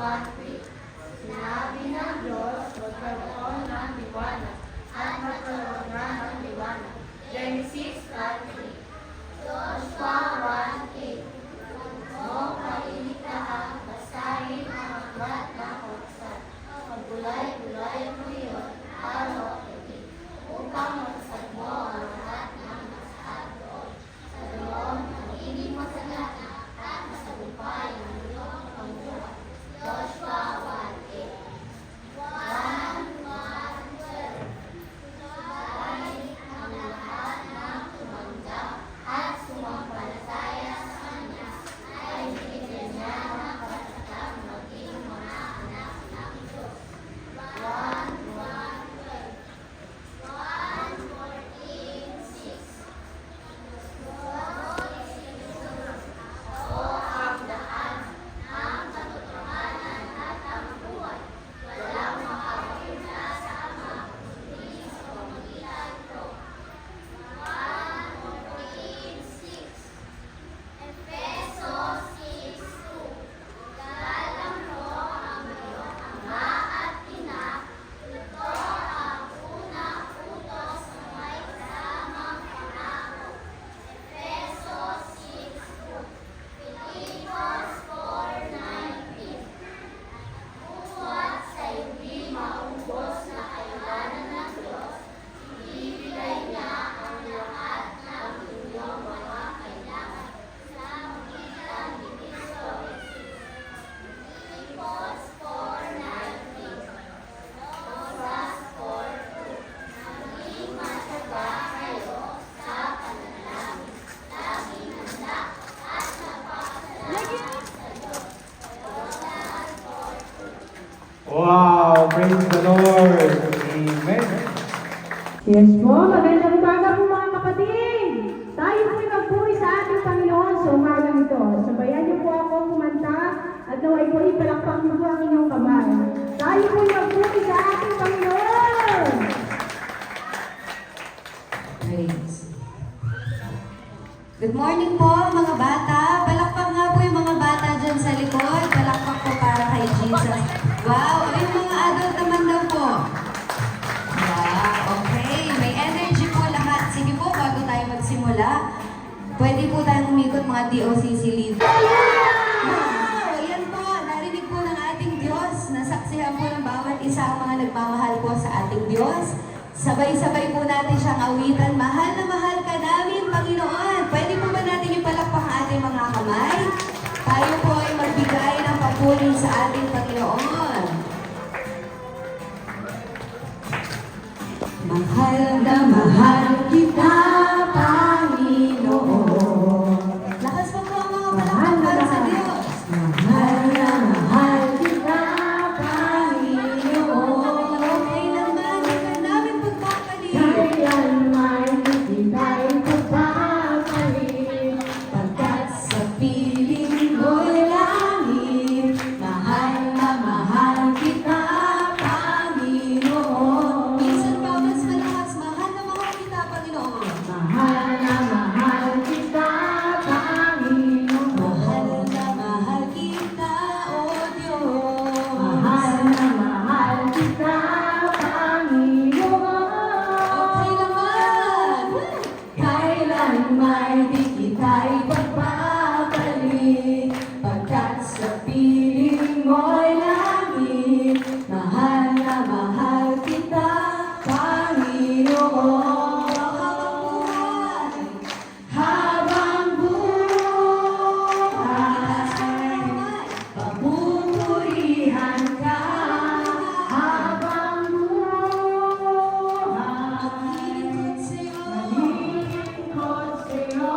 1:3. Sinabi ng Diyos, magkaroon ng liwanag, at magkaroon na ng liwanag. Genesis 1:3. Joshua 1:8. Huwag mong pailitahan, basahin ang aklat ng kautusan. Pagbulay-bulay mo iyon, araw-gabi, upang magsad mo ang lahat ng nasa doon. Sa doon, magiging masagana at masagumpay ang iyong pangbuhay. Joshua 1:8. 1:12. Dahil ang lahat ng tumanggap at sumampalataya sa Kanya ay binigyan niya ng katatag maging mga anak ng Diyos. 1:12. 1:14:6. Ako ang daan, ang katotohanan at ang buhay. Walang makapunta sa Ama kundi sa pamamagitan ko. 1:14:6. Efeso 6:2. Galang mo ang iyong ama at ina. Ito ang unang utos na may kasamang pangako. Efeso 6:2. Filipos 4:19. Buhat sa hindi maubos na kayamanan ng Diyos, ibibigay niya ang lahat ng inyong mga kailangan sa magitan ni Kristo Jesus. Filipos 4:19. Rosas 4:2. Maging matyaga kayo sa pananalangin. Laging handa at napakasalamat sa Diyos. Rosas 4:2. Wow! Praise the Lord! Amen! Yes po, magandang umaga po mga kapatid. Tayo po'y magpuri sa ating Panginoon sa umagang ito. Sabayan niyo po ako kumanta at naway po ipalakpak niyo po ang inyong kamay. Tayo po'y magpuri sa ating Panginoon. Praise. Good morning po mga bata. Palakpak nga po yung mga bata dyan sa likod. Palakpak po para kay Jesus. Wow! Ay, yung mga adult naman daw po. Wow, okay. May energy po lahat. Sige po, bago tayo magsimula, pwede po tayong umikot mga DOCC leader. Wow! Ayan po, narinig po ng ating Diyos. Nasaksihan po ng bawat isa ang mga nagmamahal po sa ating Diyos. Sabay-sabay po natin siyang awitan. Mahal na mahal ka namin, Panginoon. Pwede po ba natin ipalakpak ang ating mga kamay? Tayo po ay magbigay ng papuri sa ating Panginoon. Mahal na mahal kita, Panginoon. Lakas po po ang mga palakpak para sa Diyos. Mahal na mahal kita, Panginoon. Okay naman, hindi ka namin pagpapalit. Kailanman kita'y pagpapalit. Pagkat sa piling mo'y langit, mahal na mahal kita, Panginoon. Minsan pa mas malakas, mahal na mahal kita, Panginoon. Mahal na mahal kita, Panginoon. Mahal na mahal kita, O Diyos. Mahal na mahal kita, Panginoon. Okay naman. Kailanman di kita'y pagpapalit. Pagkat sa piling mo'y langit, mahal na mahal kita, Panginoon. Habang buhay, papupurihan ka. Habang buhay, Lingkod sa'yo. malingkod sa'yo.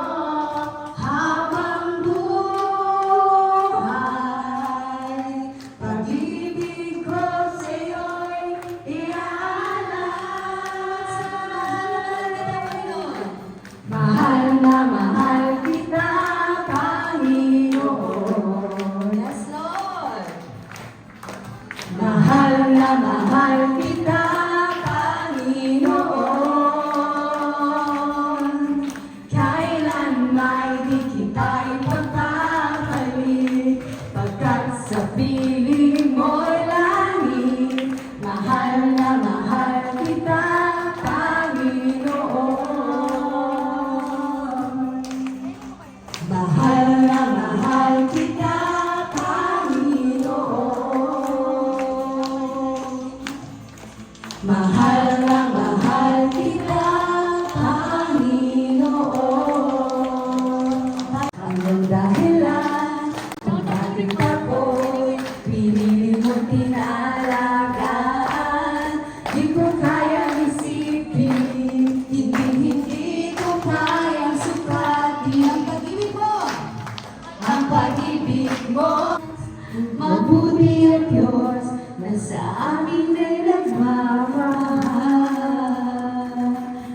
Mabuti ang Diyos na sa amin ay nagmamahal.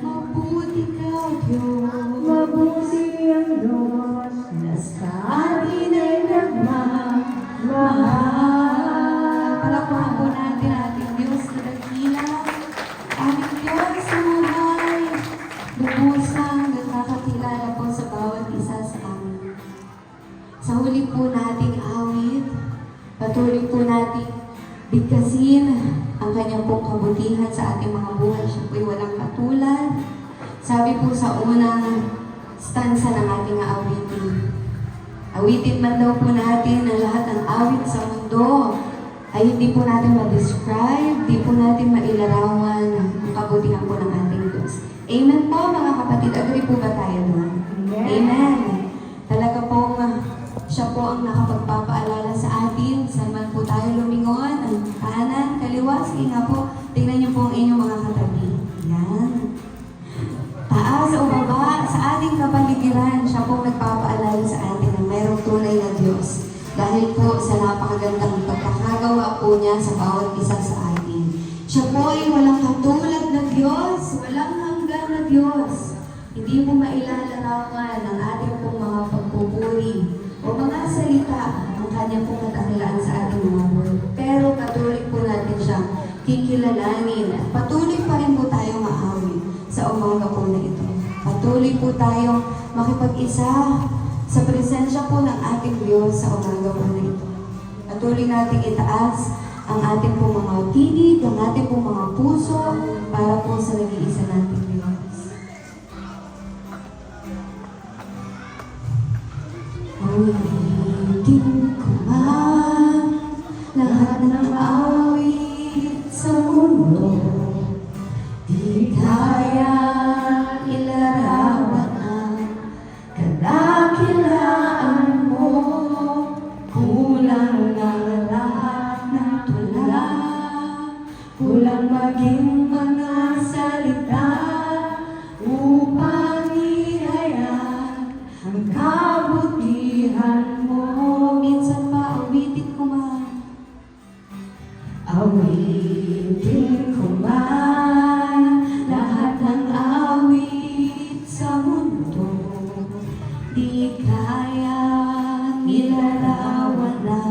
Mabuti ka, Diyos. Mabuti ang Diyos Na sa amin ay nagmamahal. Palakpakan po natin ating Diyos na dakila. Aming Diyos na mahal. Lubusang nagkakakilala po sa bawat isa sa amin. Sa huli po nating awit, patuloy po nating bigkasin ang kanyang pong kabutihan sa ating mga buhay. Siya po'y walang katulad. Sabi po sa unang stanza ng ating awitin. Awitin man daw po natin ang lahat ng awit sa mundo ay hindi po natin ma-describe, hindi po natin mailarawan ang kabutihan po ng ating Diyos. Amen po mga kapatid. Agree po ba tayo doon? Amen. Talaga po siya po ang nakapagpapaalala sa atin. Saan man po tayo lumingon, ang kanan, kaliwa. Sige nga po, tingnan niyo po ang inyong mga katabi. Yan. Taas o baba, sa ating kapaligiran, siya po nagpapaalala sa atin na mayroong tunay na Diyos. Dahil po sa napakagandang pagkakagawa po niya sa bawat isa sa atin. Siya po ay walang katulad na Diyos, walang hanggan na Diyos. Hindi mo mailalarawan ang ating pong mga pagpupuri o mga salita ang kanyang pong katakilaan sa ating mga buhay. Pero patuloy po natin siyang kikilalanin at patuloy pa rin po tayong maawit sa umaga po na ito. Patuloy po tayong makipag-isa sa presensya po ng ating Diyos sa umaga po na ito. Patuloy nating itaas ang ating pong mga tinig, ang ating pong mga puso para po sa nag-iisa nating Diyos. Awitin ko man lahat ng awit sa mundo, di kaya ilarawan ang kadakilaan mo. Kulang ang lahat ng tula, kulang maging mga salita upang ihayag ang kabutihan mo. Minsan pa awitin ko man, awitin ko man lahat ng awit sa mundo, di kaya nilarawan na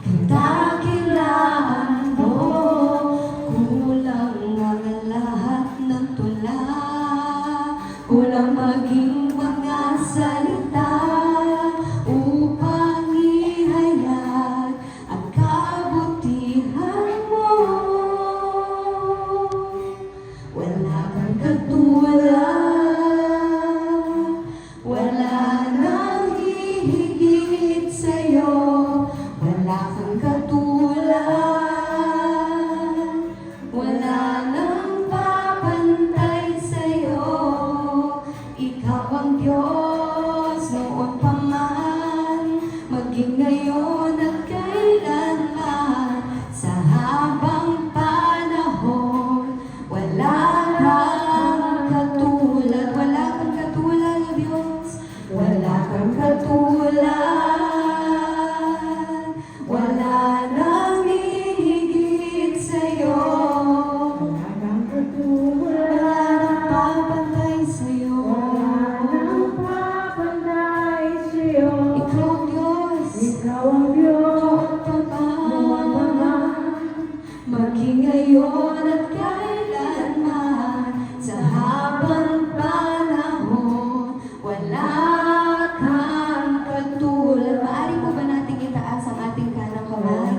kadakilaan mo. Kulang ang lahat ng tula, kulang maging mga salita upang ihayag ang kabutihan mo. Wala kang katulad, wala nang hihigit sa'yo. Wala kang katulad, wala nang papantay sa'yo. Ikaw ang Diyos noon pa man, maging ngayon at kailanman. Sa habang panahon, wala kang katulad. Wala kang katulad, Diyos. Wala kang katulad, wala nang hihigit sa'yo. Wala kang katulad, Wala nang papantay sa'yo. wala nang papantay sa'yo. Ikaw ang Diyos. Ikaw ang Diyos, Noon pa noon pa man, man, maging ngayon at kailanman. Sa habang panahon, wala kang katulad. Maaari po ba natin itaas ang ating kanang kamay?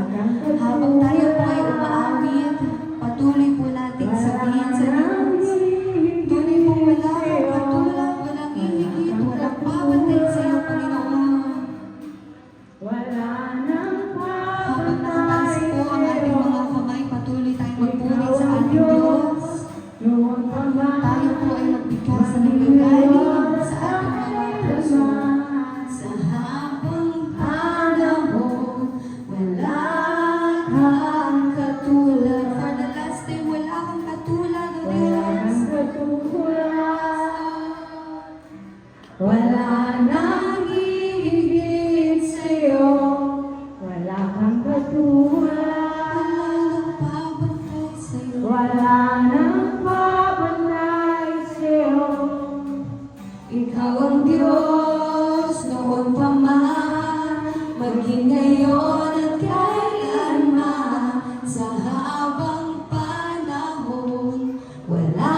Habang tayo po ay umaawit, patuloy po natin sabihin sa Diyos, tunay po wala kang katulad, walang hihigit, walang papantay sa iyo, Panginoon. wala nang Habang papantay nakataas po ang ating sa'yo. mga kamay, patuloy tayong magpuri sa ating Diyos. Noon pa man, Tayo po ay magbigkas na nanggagaling sa ating mga puso. Sa habang panahon, wala kang katulad. For the last time, wala kang katulad, O wala Diyos. nang katulad, Wala nang hihigit sa'yo. Ikaw ang Diyos noon pa man, maging ngayon at kailanman, sa habang panahon, wala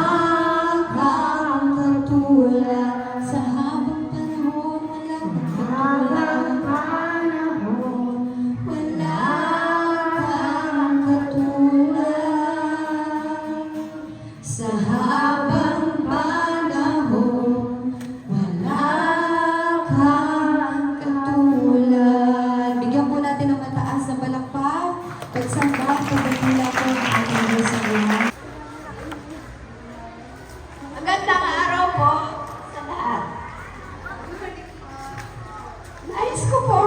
kang katulad. Sa habang panahon, wala kang katulad. Wala kang katulad. Sa habang panahon, wala kang katulad. Bigyan po natin ng mataas na palakpak. Pagsamba, pagkakila po ang ating Diyos sa lahat. Magandang araw po sa lahat. Nais ko po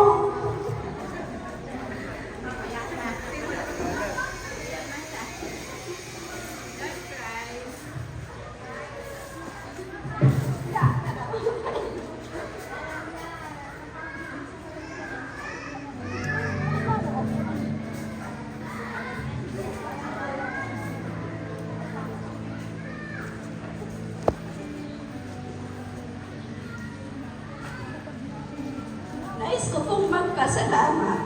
pong magpasalamat.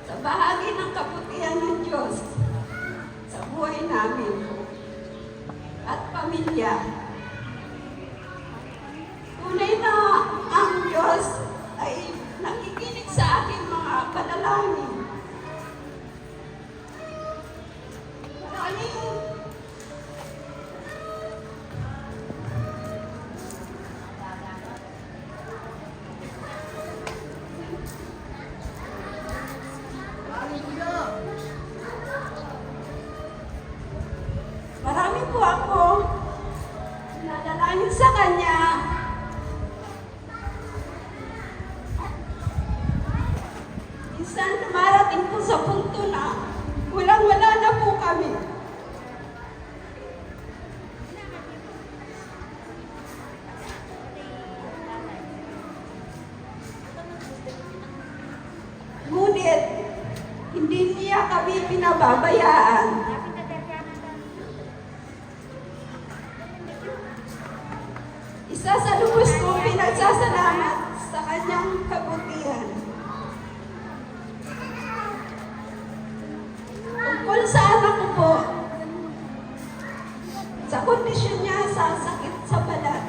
Sa bahagi ng kabutihan ng Diyos sa buhay namin at pamilya. Tunay na ang Diyos ay nakikinig sa aking mga panalangin. Marami po ako nadalangin sa Kanya. Minsan dumarating po sa punto na walang-wala na po kami. Ngunit, hindi niya kami pinababayaan. Isa sa lubos kong pinagsasalamat sa Kanyang kabutihan. Tungkol sa anak ko po, sa kondisyon niya sa sakit sa balat.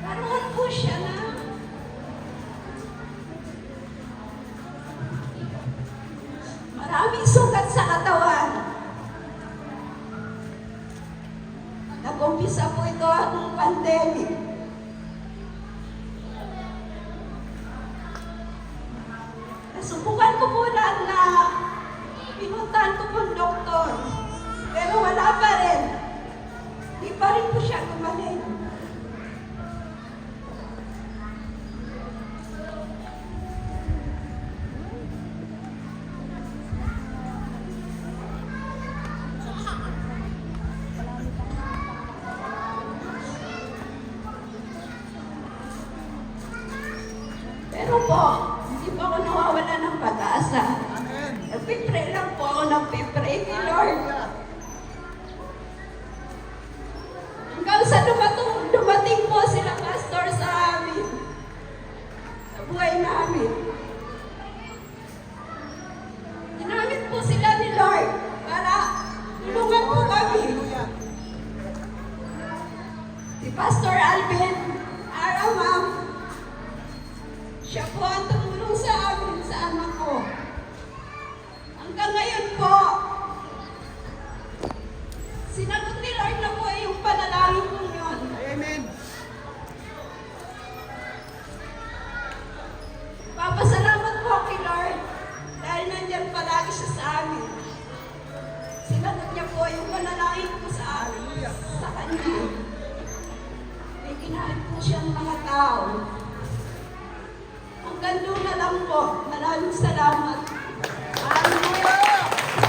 Karoon po siya na maraming sugat sa katawan. Nag-umpisa po ito ng pandemic. Nasubukan ko po lang na pinuntahan ko po ng doktor. Pero wala pa rin. Di pa rin po siya gumaling. Pero po, hindi po ako nawawala ng pag-asa. Nagpipray lang po ako, nagpipray kay Lord. Hanggang sa dumating po sila pastor sa amin, sa buhay namin. Ginamit po sila ni Lord para tulungan po kami. Si Pastor Alvin Aramam, siya po ang tumulong sa amin, sa anak ko. Hanggang ngayon po, sinagot ni Lord na po yung panalangin ko yun. Amen. Papasalamat po kay Lord dahil nandyan palagi siya sa amin. Sinagot niya po yung panalangin ko sa amin, sa Kanya. May ginahit po siyang mga tao. Hanggang doon na lang po. Maraming salamat.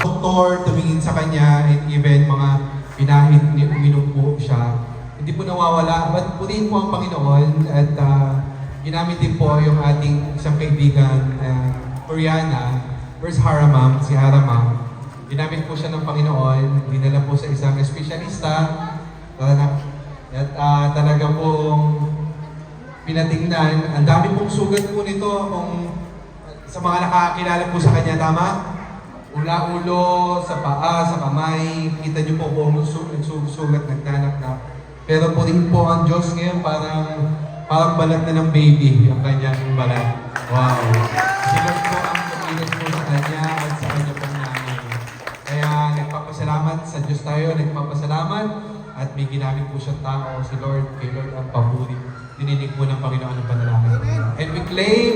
Doktor, tumingin sa kanya, and even mga pinahid, uminom po siya. Hindi po nawawala. But purihin po ang Panginoon at ginamit din po yung ating isang kaibigan, Oriana, First Haramam, si Haramam, ginamit po siya ng Panginoon, dinala po sa isang espesyalista, at talaga pong pinatingnan. Ang dami pong sugat po nito kung sa mga nakakilala po sa kanya, tama? Ulo, sa paa, sa kamay, kita niyo po kung sugat, nagtanap. Pero po rin po ang Diyos ngayon, parang balat na ng baby, ang kanyang balat. Wow! Sila po ang pagkilos po sa kanya at sa kanya pong nanay. Kaya nagpapasalamat sa Diyos tayo, nagpapasalamat at may ginamit po siyang tao, si Lord, kay Lord ang paburi. Dininig po ng Panginoon ang panalangin. And we claim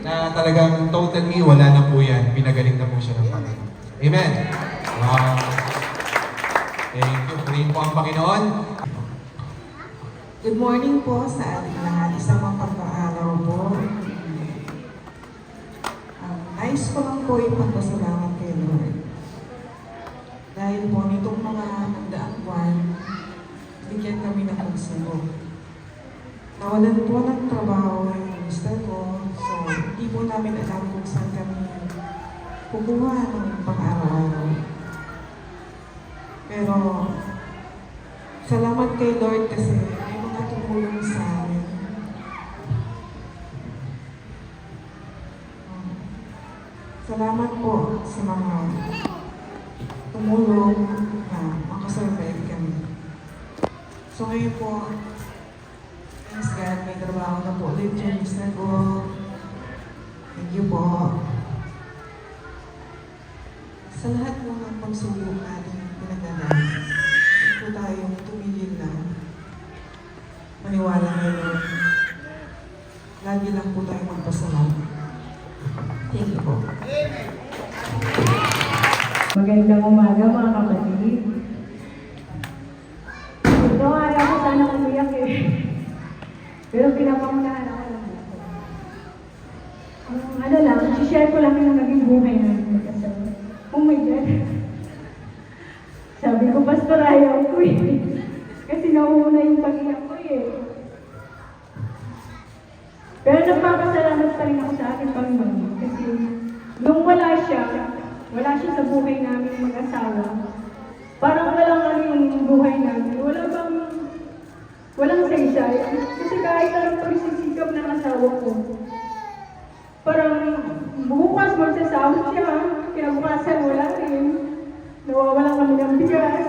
na talagang totally wala na po yan. Pinagaling na po siya ng Panginoon. Amen! Wow! Thank you. Purihin po ang Panginoon. Good morning po sa ating lahat. Isang mapagpaaraw po. Nais ko lang po ipagpasalamat kay Lord. Dahil po nitong mga nagdaang buwan, bigyan kami ng pagsubok. Nawalan po ng trabaho yung mister ko, so hindi po namin alam kung saan kami kukuha ng pang-araw-araw. Pero salamat kay Lord kasi may mga tumulong sa amin. Salamat po sa mga tumulong na makasurvive kami. So ngayon po, thanks God, may trabaho na po ulit yung mister ko. Thank you po. Sa lahat ng pagsubok natin pinagdadaan, huwag po tayong tumigil lang. Maniwala kay Lord. Lagi lang po tayong magpasalamat. Thank you po. Magandang umaga mga kapatid. Ito, ayaw ko sana umiyak eh. Pero pinapangunahan ako ng buko. Ano lang, share ko lang yung naging buhay namin magkasama. Oh my God. Sabi ko, Pastor, ayaw ko eh. Kasi nauuna yung pag-iyak ko eh. Pero nagpapasalamat pa rin ako sa aking Panginoon. Kasi nung wala siya sa buhay namin mag-asawa. Parang walang ano yung buhay namin. Walang saysay. Kasi kahit anong pagsisikap ng asawa ko, parang bukas magsasahod siya. Kinabukasan wala rin. Nawawalan kami ng bigas.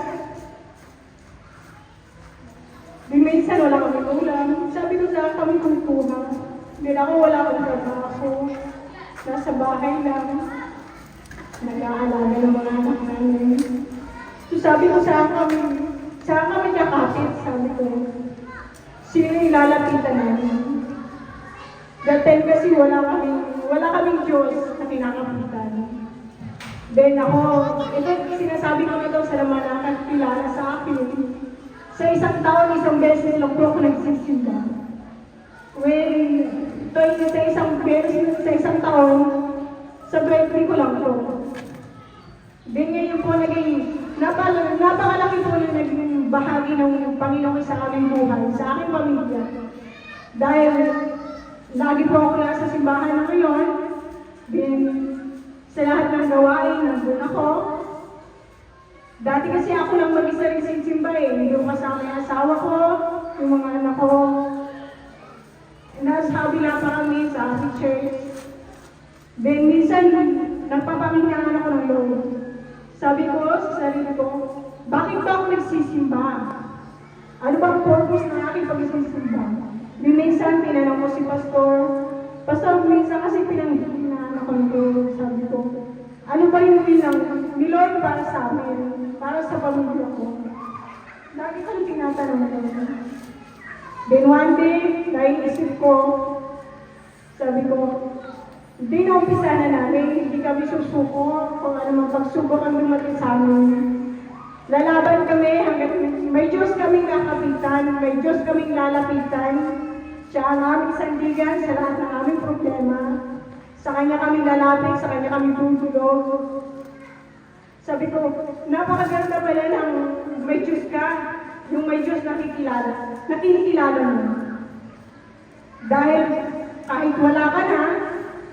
Di minsan wala kami ulam. Sabi ko saan kami kukuha. Hindi ako wala akong trabaho. Nasa bahay lang. Nag-aalaga ng mga anak namin. So sabi ko saan kami kakapit, sabi ko. Sino yung lalapitan namin? That time kasi wala kaming Diyos na kinakapitan. Then ako, ito sinasabi ko ito sa naman nakakilala sa akin. Sa isang taon, isang beses lang po ako nagsisimba. When, sa isang taon, sa birthday ko lang po. Then ngayon po napakalaki po yung naging bahagi ng Panginoon sa aming buhay, sa aking pamilya. Dahil lagi po ako nasa simbahan na ngayon, then sa lahat ng gawain, nandun ako. Dati kasi ako lang mag-isa rin sa simba eh, hindi ko kasama yung asawa ko, yung mga anak ko. Nasabi na pa kami sa aking church. Then minsan, nagpapamingahan ako ng Lord. Sabi ko sa sarili ko, bakit ba ako nagsisimba? Ano ba ang purpose ng aking pagsisimba? Yung minsan, tinanong ko si Pastor, minsan kasi pinangahan ako ng Lord. Sabi ko, ano ba yung bilang ni Lord para sa amin? Para sa pamilya ko? Lagi ko yung tinatanong ko. Then one day, naiisip ko, sabi ko, hindi na umpisa na namin, hindi kami susuko kung ano mang pagsubok ang dumating sa amin. Lalaban kami hanggang may Diyos kaming kakapitan, may Diyos kaming lalapitan. Siya ang aming sandigan sa lahat ng aming problema. Sa Kanya kaming lalapit, sa Kanya kaming tutulog. Sabi ko, napakaganda pala ng may Diyos ka, yung may Diyos nakikilala mo. Dahil kahit wala ka na,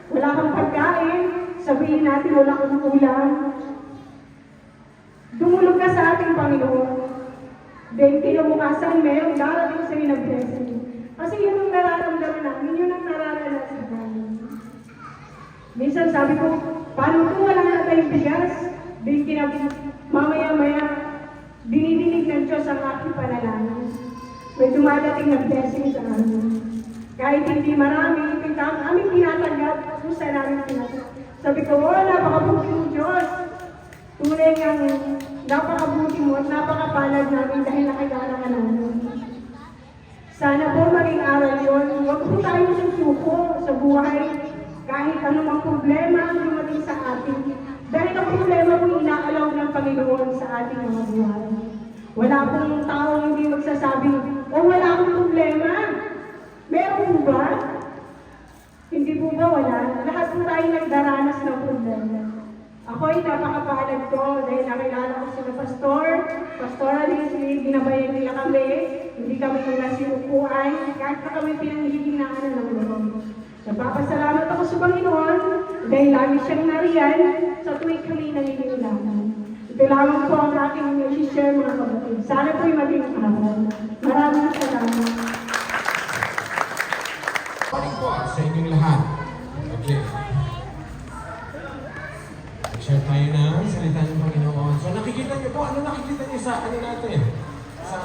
wala kang pagkain, sabihin natin wala kang ulam. Dumulog ka sa ating Panginoon. Then kinabukasan, mayroong darating sa'yo na blessing. Kasi yun ang nararamdaman namin, yun ang nararanasan namin. Minsan sabi ko, paano kung wala na tayong bigas? Then mamaya-maya, dinidinig ng Diyos ang aking panalangin. May dumadating na blessing sa amin. Kahit hindi marami, aming tinatanggap, kung saan namin tinatanggap. Sabi ko, napakabuti mo Diyos. Tunay ngang napakabuti mo at napakapalad namin dahil nakilala ka namin. Sana po maging aral yun. Huwag po tayo susuko sa buhay kahit anumang problema ang dumating sa atin. Dahil ang problema po inaalaw ng Panginoon sa ating mga buhay. Wala pong taong hindi magsasabing, wala akong problema. Meron po ba? Hindi po ba wala? Lahat po tayo nagdaranas ng problema. Ako ay napakapalad ko dahil nakilala ko sila Pastor Alice, ginabayan nila kami, hindi kami nila sinukuan, kahit na kami pinanghihinaan ng loob. Nagpapasalamat ako sa Panginoon dahil lagi siyang nariyan sa tuwing kami nangingilangan. Ito lamang po ang aking i-share mga kapatid. Sana po'y maging aral. Maraming salamat. Morning po sa inyong lahat. Okay. Share tayo ng salita ng Panginoon. So nakikita niyo po, ano nakikita niyo sa ano natin? Sa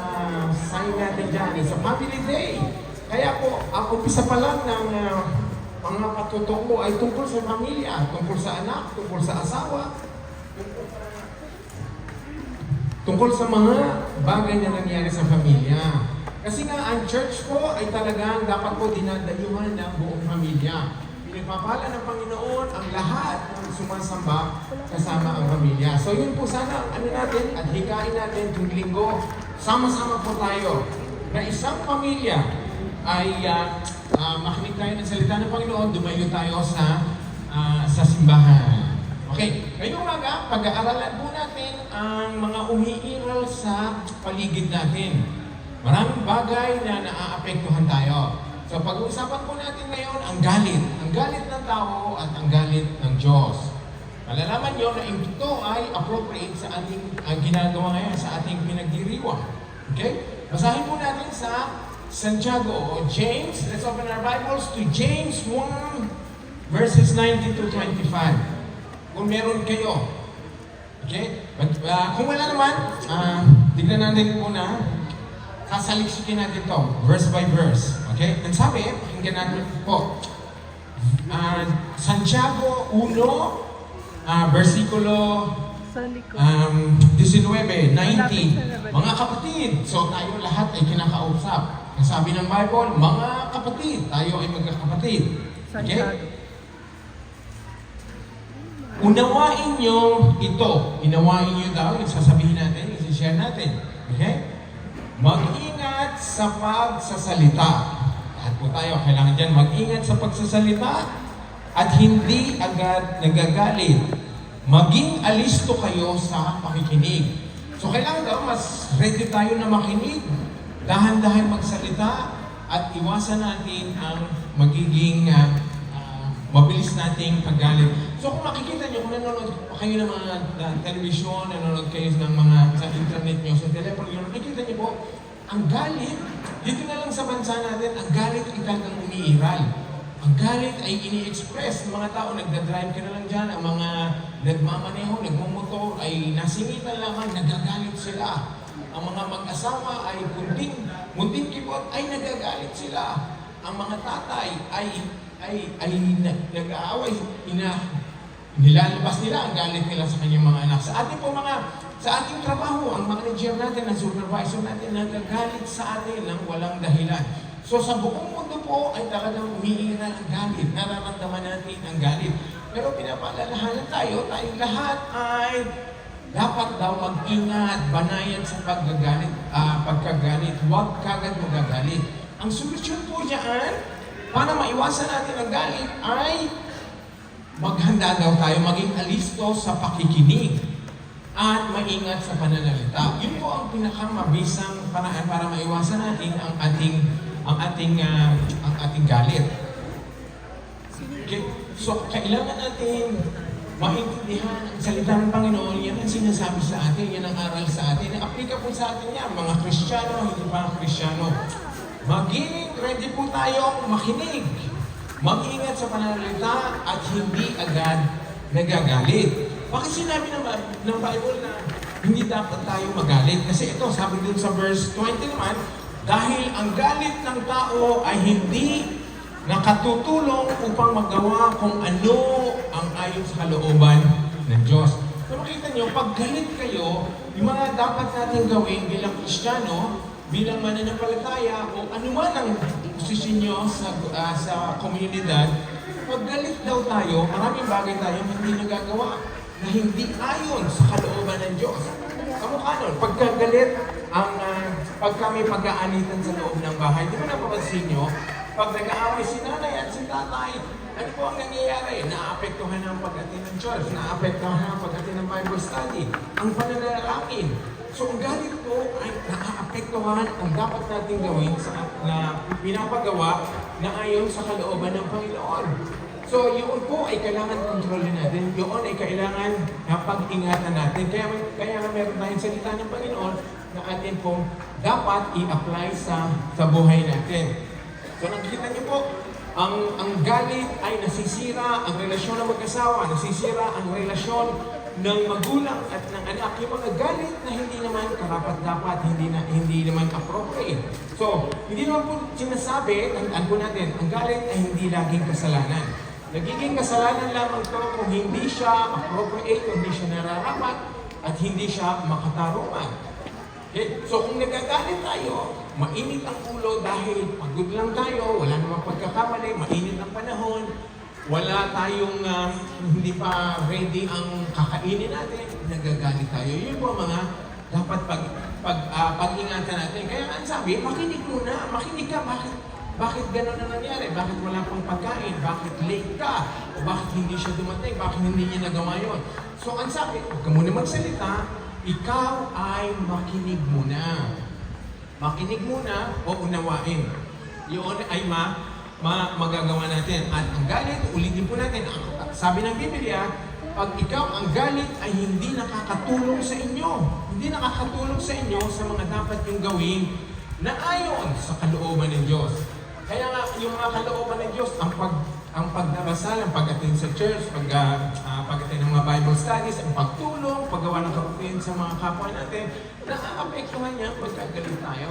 sign natin dyan, sa Family Day. Kaya po, ang umpisa pa lang ng mga patutuko ay tungkol sa pamilya, tungkol sa anak, tungkol sa asawa, tungkol sa mga bagay na nangyari sa pamilya. Kasi nga, ang church po ay talagang dapat po dinadayuhan ng buong pamilya. Pinagpapala ng Panginoon ang lahat ng sumasamba kasama ang pamilya. So yun po sana ang ano natin at hikain natin tuwing linggo. Sama-sama po tayo na isang pamilya ay makinig tayo ng salita ng Panginoon, dumayo tayo sa simbahan. Okay, ngayong umaga, pag-aaralan po natin ang mga umiiral sa paligid natin. Maraming bagay na naaapektuhan tayo. So pag-uusapan po natin ngayon ang galit. Ang galit ng tao at ang galit ng Diyos. Malalaman nyo na ito ay appropriate sa ating ginagawa ngayon, sa ating pinagdiriwang. Okay? Basahin po natin sa Santiago o James. Let's open our Bibles to James 1 verses 19 to 25. Kung meron kayo. Okay? But, kung wala naman, tignan natin muna. Sasaliksikin natin to verse by verse. Okay? Ang sabi, pakinggan natin po. Santiago 1, versikulo 19, 90. Mga kapatid, so tayo lahat ay kinakausap. Ang sabi ng Bible, mga kapatid, tayo ay magkakapatid. Okay? Unawain nyo ito. Inawain nyo daw, yung sasabihin natin, yung share natin. Okay? Mag-ingat sa pagsasalita. Lahat po tayo, kailangan dyan mag-ingat sa pagsasalita at hindi agad nagagalit. Maging alisto kayo sa pakikinig. So kailangan daw, mas ready tayo na makinig, dahan-dahan magsalita, at iwasan natin ang magiging mabilis nating paggalit. So kung makikita nyo, kung nanonood kayo ng mga television, nanonood kayo ng mga sa internet nyo, sa telepono nyo, makikita nyo po, ang galit, dito na lang sa bansa natin, ang galit ay talagang umiiral. Ang galit ay ini-express ng mga tao, nagdadrive ka na lang dyan, ang mga nagmamaneho, nagmumotor, ay nasingitan lamang, nagagalit sila. Ang mga mag-asawa ay munting kibot, ay nagagalit sila. Ang mga tatay ay nag-aaway, nilalabas nila ang galit nila sa kanyang mga anak. Sa ating trabaho, ang manager natin, ang supervisor natin, nagagalit sa atin ng walang dahilan. So sa buong mundo po ay talagang umiiral ang galit. Nararamdaman natin ang galit. Pero pinapaalalahanan tayo, tayong lahat ay dapat daw mag-ingat, banayan sa pagkagalit. Huwag kagad magagalit. Ang solusyon po dyan, para maiwasan natin ang galit, ay maghanda daw tayo, maging alisto sa pakikinig at maingat sa pananalita. Yun po ang pinakamabisang paraan para maiwasan natin ang ating galit. Okay? So, kailangan natin maintindihan ang salita ng Panginoon. Yan ang sinasabi sa atin, yan ang aral sa atin. Aplika po sa atin yan, mga Kristiyano, hindi pa Kristiyano. Maging ready po tayong makinig. Mag-ingat sa pananalita at hindi agad nagagalit. Bakit sinabi ng Bible na hindi dapat tayo magalit? Kasi ito, sabi dun sa verse 20 naman, dahil ang galit ng tao ay hindi nakatutulong upang magawa kung ano ang ayon sa kalooban ng Diyos. So makita nyo, pag galit kayo, yung mga dapat natin gawin bilang Kristiyano, bilang mananampalataya, o anuman ang posisyon nyo sa komunidad, pag galit daw tayo, maraming bagay tayo hindi nagagawa na hindi ayon sa kalooban ng Diyos. Kamukha nun, pagkagalit, pag kami pag-aanitan sa loob ng bahay, di ba napapansin nyo, pag nag-aaway si nanay at si tatay, ano po ang nangyayari? Naapektuhan ng pag-ati ng church, naapektuhan ng pag-ati ng Bible study, ang pananalangin. So ang galit po ay naaapektuhan ang dapat natin gawin na pinapagawa na ayon sa kalooban ng Panginoon. So yun po ay kailangan kontrolin natin, yun ay kailangan pag-ingatan natin. Kaya meron tayong salita ng Panginoon na atin pong dapat i-apply sa buhay natin. So nakikita niyo po, ang galit ay nasisira ang relasyon ng mag-asawa, nasisira ang relasyon ng magulang at ng anak. Yung mga galit na hindi naman karapat-dapat, hindi naman appropriate. So, hindi naman po sinasabi, tandaan po natin, ang galit ay hindi laging kasalanan. Nagiging kasalanan lamang to kung hindi siya appropriate, kung hindi siya nararapat, at hindi siya makatarungan. Okay? So, kung nagagalit tayo, mainit ang ulo dahil pagod lang tayo, wala namang pagkakamali, mainit ang panahon, wala tayong hindi pa ready ang kakainin natin, nagagalit tayo. Yun po mga dapat pag-ingatan natin. Kaya ang sabi, makinig muna, makinig ka, bakit gano'n na nangyari? Bakit wala pang pagkain? Bakit late ka? O bakit hindi siya dumating? Bakit hindi niya nagawa yun? So ang sabi, huwag ka muna magsalita, ikaw ay makinig muna. Makinig muna o unawain. Yun ay magagawa natin. At ang galit, ulitin po natin, sabi ng Biblia, pag ikaw ang galit ay hindi nakakatulong sa inyo. Hindi nakakatulong sa inyo sa mga dapat yung gawin na ayon sa kalooban ng Diyos. Kaya nga, yung mga kalooban ng Diyos, ang pagdarasal, ang pag-attend sa church, pag-attend ng mga Bible studies, ang pagtulong, paggawa ng kabutihan sa mga kapwa natin, naaapektuhan niya pagkagalit tayo.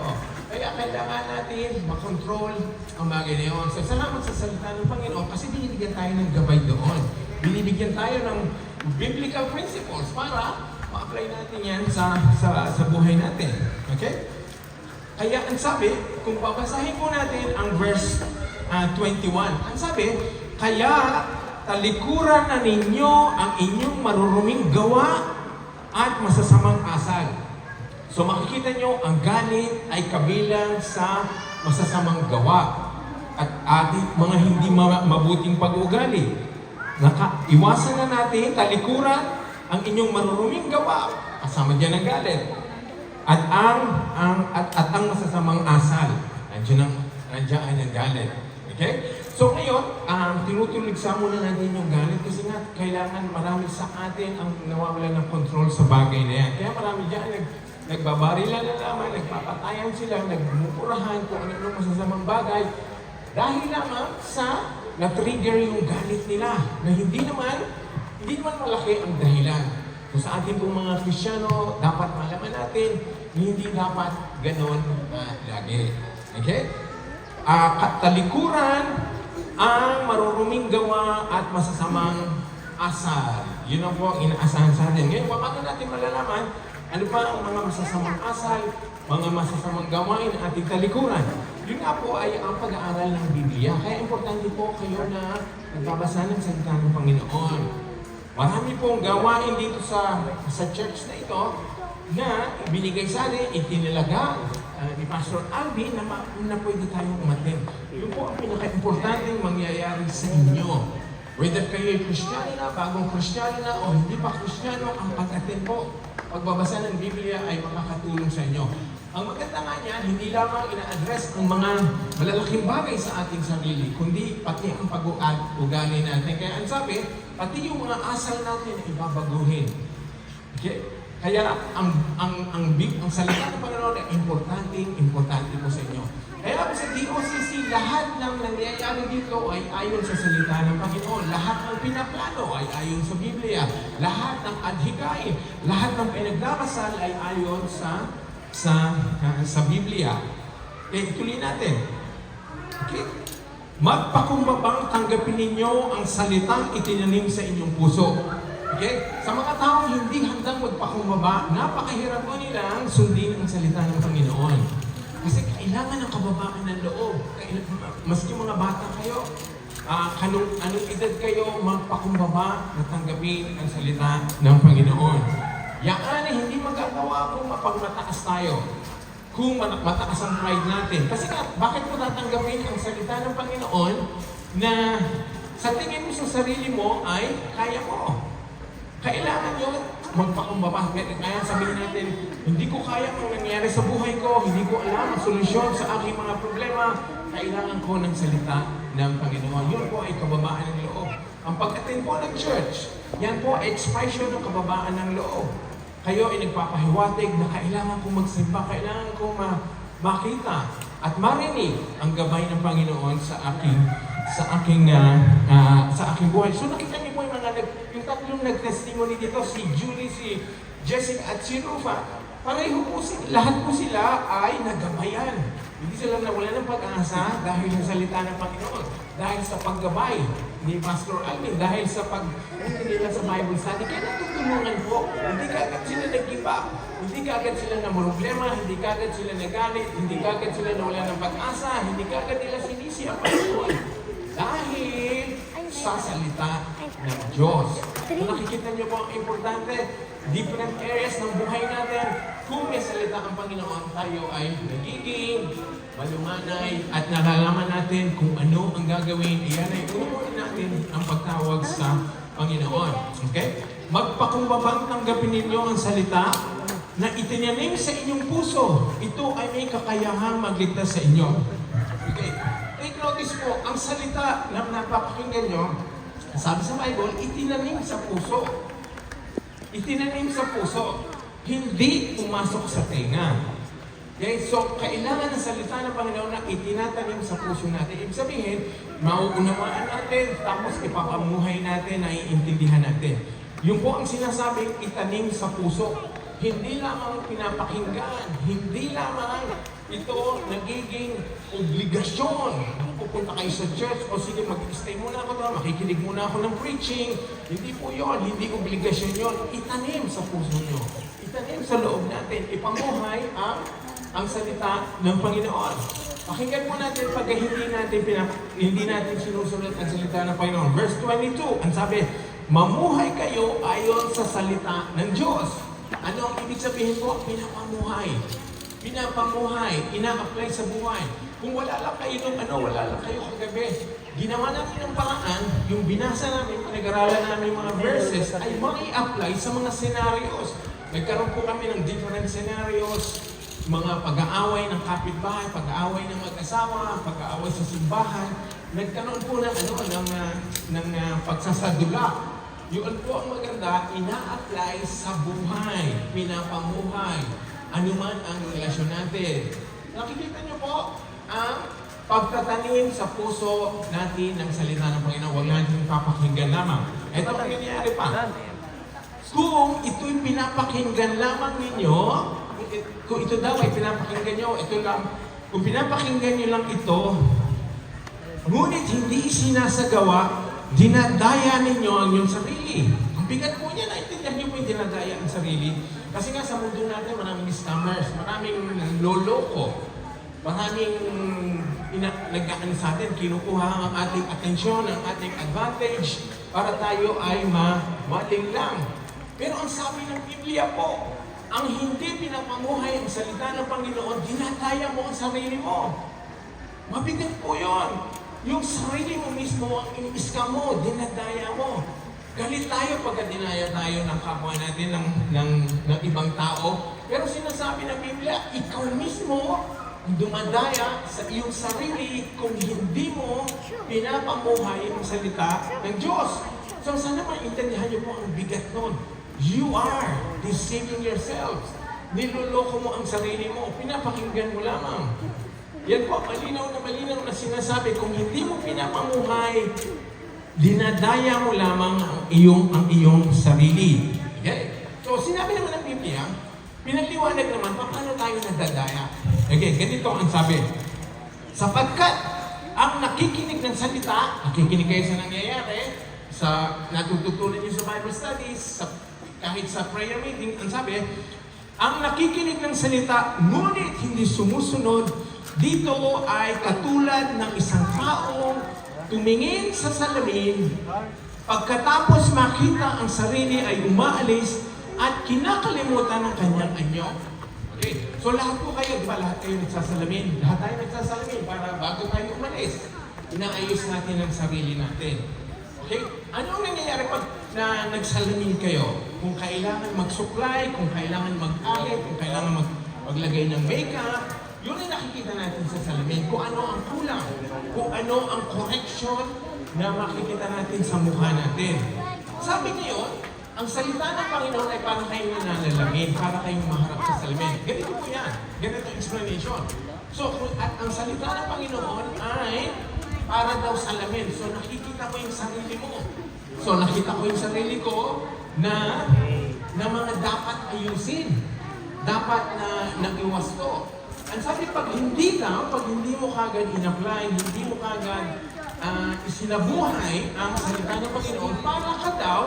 Kaya kailangan natin makontrol ang bagay na yun. So, salamat sa salita ng Panginoon kasi binibigyan tayo ng gabay doon. Binibigyan tayo ng biblical principles para ma-apply natin yan sa buhay natin. Okay? Kaya ang sabi, kung babasahin po natin ang verse 21, ang sabi, kaya talikuran na ninyo ang inyong maruruming gawa at masasamang asal. So makikita nyo, ang galit ay kabilang sa masasamang gawa at ating mga hindi mabuting pag-ugali. Iwasan na natin, talikuran ang inyong maruruming gawa, kasama dyan ang galit. At ang masasamang asal, nandiyan ang galit. Okay? So ngayon, tinutuligsa muna natin yung galit kasi nga kailangan marami sa atin ang nawawala ng control sa bagay na yan. Kaya marami dyan nagbabarila na naman, nagpapatayan sila, nagmumurahan kung ano masasamang bagay dahil lamang sa na-trigger yung galit nila na hindi naman malaki ang dahilan. So sa ating pong mga Kristiyano, dapat malaman natin na hindi dapat ganon lagi. Okay? Talikuran ang maruruming gawa at masasamang asal. Yun ang po ang inaasahan sa atin. Ngayon, paano natin malalaman ano pa ang mga masasamang asal, mga masasamang gawain na ating talikuran? Yun nga po ay ang pag-aaral ng Biblia. Kaya importante po kayo na nagbabasa ng salita ng Panginoon. Marami pong gawain dito sa church na ito na ibinigay sa atin, itinilaga ni Pastor Alvin na pwede tayong umatin. Yun po ang pinaka-importanteng mangyayari sa inyo. Whether kayo ay Kristiyano na, bagong Kristiyano na, o hindi pa Kristiyano, ang pag-attend po, pagbabasa ng Biblia ay makakatulong sa inyo. Ang maganda nga niyan, hindi lamang ina-address ang mga malalaking bagay sa ating sarili, kundi pati ang pag-ugali natin. Kaya ang sabi, pati yung mga asal natin ay ibabaguhin. Okay? Kaya ang salita ng Panginoon ay importante po sa inyo. Kaya po sa DOCC, lahat ng nangyayari dito ay ayon sa salita ng Panginoon. Lahat ng pinaplano ay ayon sa Biblia. Lahat ng adhikay, lahat ng pinagdarasal ay ayon sa Biblia. Okay, ituloy natin. Okay? Magpakumbabang tanggapin ninyo ang salitang itinanim sa inyong puso. Okay? Sa mga taong hindi handang magpakumbaba, napakahirap mo nilang sundin ang salita ng Panginoon. Kasi kailangan ng kababaan ng loob. Maski mga bata kayo, anong edad kayo, magpakumbaba na tanggapin ang salita ng Panginoon. Yan ay hindi magagawa kung mapagmataas tayo. Kung mataas ang pride natin. Kasi bakit mo tatanggapin ang salita ng Panginoon na sa tingin mo sa sarili mo ay kaya mo? Kailangan nyo magpakumbaba. Kaya sabihin natin, hindi ko kaya ang nangyari sa buhay ko, hindi ko alam ang solusyon sa aking mga problema, kailangan ko ng salita ng Panginoon. Yun po ay kababaan ng loob. Ang pag-attend po ng church, yan po ay expression ng kababaan ng loob. Kayo ay nagpapahiwatig na kailangan kong magsimba, kailangan kong makita at marinig ang gabay ng Panginoon sa aking buhay. So nakita niyo po yung tatlong nag-testimony dito, si Julie, si Jessica at si Rufa. Pareho po lahat po sila ay nagabayan. Hindi sila nawala ng pag-asa dahil sa salita ng Panginoon. Dahil sa paggabay ni Pastor Alvin, dahil sa nila sa Bible study, kaya natutulungan po. Hindi kagad sila nag-give up. Hindi kagad sila namroblema, hindi kagad sila nagalit, hindi kagad sila nawala ng pag-asa, hindi kagad nila sinisi ang Panginoon. Dahil sa salita ng Diyos. Kung nakikita niyo po ang importante, different areas ng buhay natin, kung may salita ang Panginoon, tayo ay nagiging malumanay at nalalaman natin kung ano ang gagawin. Iyan ay ununin natin ang pagtawag sa Panginoon. Okay? Magpakumbabang tanggapin ninyo ang salita na itinanim sa inyong puso. Ito ay may kakayahang magligtas sa inyo. Okay? Take notice po, ang salita na napapakinggan nyo, sabi sa Bible, itinanim sa puso. Itinanim sa puso. Hindi pumasok sa tenga. Okay? So, kailangan ng salita ng Panginoon na itinatanim sa puso natin. Ibig sabihin, mauunawaan natin, tapos ipapamuhay natin, naiintindihan natin. Yung po ang sinasabing itanim sa puso. Hindi lamang pinapakinggan, hindi lamang ito nagiging obligasyon. Pupunta kayo sa church, o sige, mag-stay muna ako doon, makikinig muna ako ng preaching. Hindi po yon, hindi obligasyon yon. Itanim sa puso nyo. Itanim sa loob natin. Ipamuhay ang salita ng Panginoon. Pakinggan po natin pag hindi natin sinusunod ang salita ng Panginoon. Verse 22, ang sabi, mamuhay kayo ayon sa salita ng Diyos. Ano ang ibig sabihin po? Pinapamuhay. Pinapamuhay. Ina-apply sa buhay. Kung wala lang kayo wala lang kayo kagabi. Ginawa namin ng paraan, yung binasa namin, pinag-aralan namin mga verses, ay mai-apply sa mga scenarios. Nagkaroon po kami ng different scenarios, mga pag-aaway ng kapitbahay, pag-aaway ng mag-asawa, pag-aaway sa simbahan. Nagkaroon po ng pagsasadula. Yun po ang maganda, ina-apply sa buhay, pinapamuhay, anuman ang relasyon natin. Nakikita niyo po ang pagtatanim sa puso natin ng salita ng Panginoon. Huwag natin papakinggan lamang. Ito ang nangyayari pa. Kung ito'y pinapakinggan lamang ninyo, kung ito daw ay pinapakinggan nyo, ito lang, kung pinapakinggan nyo lang ito, ngunit hindi sinasagawa, dinadaya ninyo ang iyong sarili. Ang bigat po niya, naintindihan niyo po yung dinadaya ang sarili. Kasi nga sa mundo natin, maraming scammers, maraming loloko, maraming nag-aano sa atin, kinukuha ang ating atensyon, ang ating advantage, para tayo ay mawaling lang. Pero ang sabi ng Biblia po, ang hindi pinapamuhay ang salita ng Panginoon, dinadaya mo ang sarili mo. Mabigat po yun. Yung sarili mo mismo, ang in-scam mo, dinadaya mo. Galit tayo pagka dinaya tayo ng kapwa natin ng ibang tao. Pero sinasabi ng Biblia, ikaw mismo ang dumadaya sa iyong sarili kung hindi mo pinapamuhay ang salita ng Diyos. So sana maintindihan niyo po ang bigat nun. You are deceiving yourselves. Niloloko mo ang sarili mo. Pinapakinggan mo lamang. Yan po, malinaw na sinasabi, kung hindi mo pinapamuhay, dinadaya mo lamang ang iyong sarili. Okay? So, sinabi naman ng Biblia, pinaliwanag naman paano tayo nadadaya. Okay, ganito ang sabi. Sapagkat ang nakikinig ng salita, nakikinig kayo sa nangyayari, sa natututunan niyo sa Bible studies, kahit sa prayer meeting, ang sabi, ang nakikinig ng salita, ngunit hindi sumusunod, dito ay katulad ng isang taong tumingin sa salamin, pagkatapos makita ang sarili ay umaalis at kinakalimutan ng kanyang anyo. Okay, so lahat po kayo, di ba lahat kayo nagsasalamin? Lahat tayo nagsasalamin para bago tayo umalis, inaayos natin ang sarili natin. Okay, ano ang nangyayari pag nagsalamin kayo? Kung kailangan magsuklay, kung kailangan mag-alit, kung kailangan maglagay ng makeup, yun ay nakikita natin sa salamin, kung ano ang kulang, kung ano ang correction na makikita natin sa mukha natin. Sabi niyo, ang salita ng Panginoon ay para kayong nananalamin, para kayong maharap sa salamin. Ganito po yan. Ganito ang explanation. So, at ang salita ng Panginoon ay para daw salamin. So, nakikita ko yung sarili mo. So, nakita ko yung sarili ko na mga dapat ayusin. Dapat na nag-iwasto. Ang sabi, pag hindi mo kagad in-apply, hindi mo kagad isinabuhay ang salita ng Panginoon, para ka daw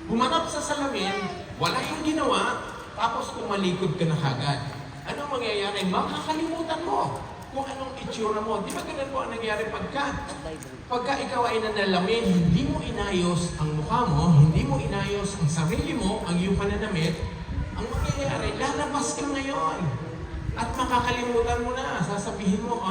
humanap sa salamin, wala kang ginawa, tapos kumalikod ka na kagad. Anong mangyayari? Makakalimutan mo kung anong itsura mo. Di ba ganun po ang nangyayari pagka ikaw ay nanalamin, hindi mo inayos ang mukha mo, hindi mo inayos ang sarili mo, ang iyong pananamit, ang mangyayari, lalabas ka ngayon. At makakalimutan mo na, sasabihin mo,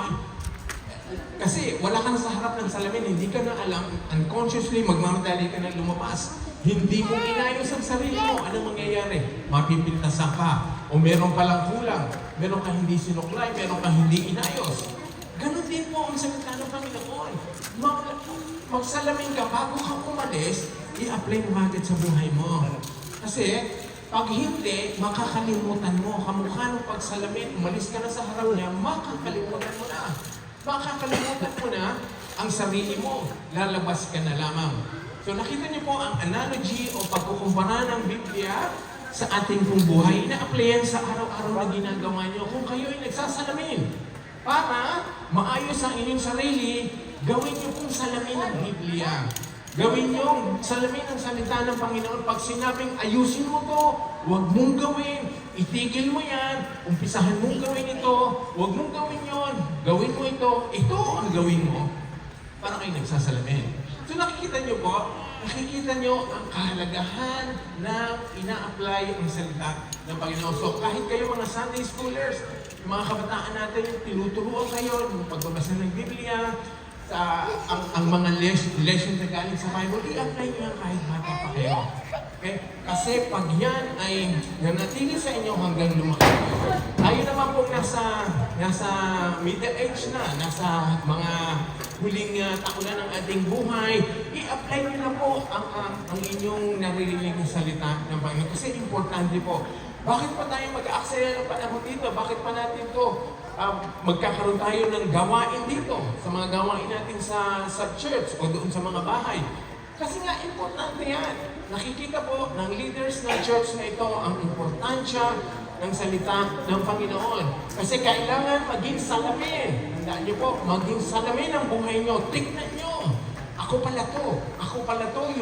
kasi wala kang sa harap ng salamin, hindi ka na alam, unconsciously, magmamadali ka na lumabas. Hindi mo inayos ang sarili mo, ano mangyayari? Mapipintasan ka, o meron palang kulang, meron kang hindi sinuklay, meron kang hindi inayos. Ganon din po ang salita ng Panginoon. Magsalamin ka, bago ka umalis, i-apply mo agad sa buhay mo. Kasi, pag hindi, makakalimutan mo. Kamukha ng pagsalamin, umalis ka na sa harap niya, makakalimutan mo na. Makakalimutan mo na ang sarili mo. Lalabas ka na lamang. So nakita niyo po ang analogy o pagkukumpara ng Biblia sa ating pong buhay. Ina-applyan sa araw-araw na ginagawa niyo. Kung kayo ay nagsasalamin para maayos ang inyong sarili, gawin niyo pong salamin ng Biblia. Gawin yung salamin ng salita ng Panginoon. Pag sinabing ayusin mo to, huwag mong gawin, itigil mo yan, umpisahan mong gawin ito, huwag mong gawin yon, gawin mo ito ang gawin mo para kayo nagsasalamin. So nakikita nyo po, nakikita nyo ang kahalagahan na ina-apply ang salita ng Panginoon. So kahit kayo mga Sunday schoolers, mga kabataan natin, tinuturuan kayo ng pagbabasa ng Biblia, ang mga lessons na galing sa Bible, i-apply niyo kahit bata pa kayo. Okay? Kasi pag yan ay nanatili sa inyo hanggang lumaki, tayo naman po nasa middle age na, nasa mga huling taon ng ating buhay, i-apply niyo na po ang inyong naririnig na salita ng Panginoon. Kasi importante po. Bakit pa tayo mag-aaksaya ng panahon dito? Bakit pa natin to magkakaroon tayo ng gawain dito, sa mga gawain natin sa church o doon sa mga bahay? Kasi nga, importante yan. Nakikita po ng leaders ng church na ito ang importansya ng salita ng Panginoon. Kasi kailangan maging salamin. Tandaan niyo po, maging salamin ang buhay niyo. Tignan niyo. Ako pala to,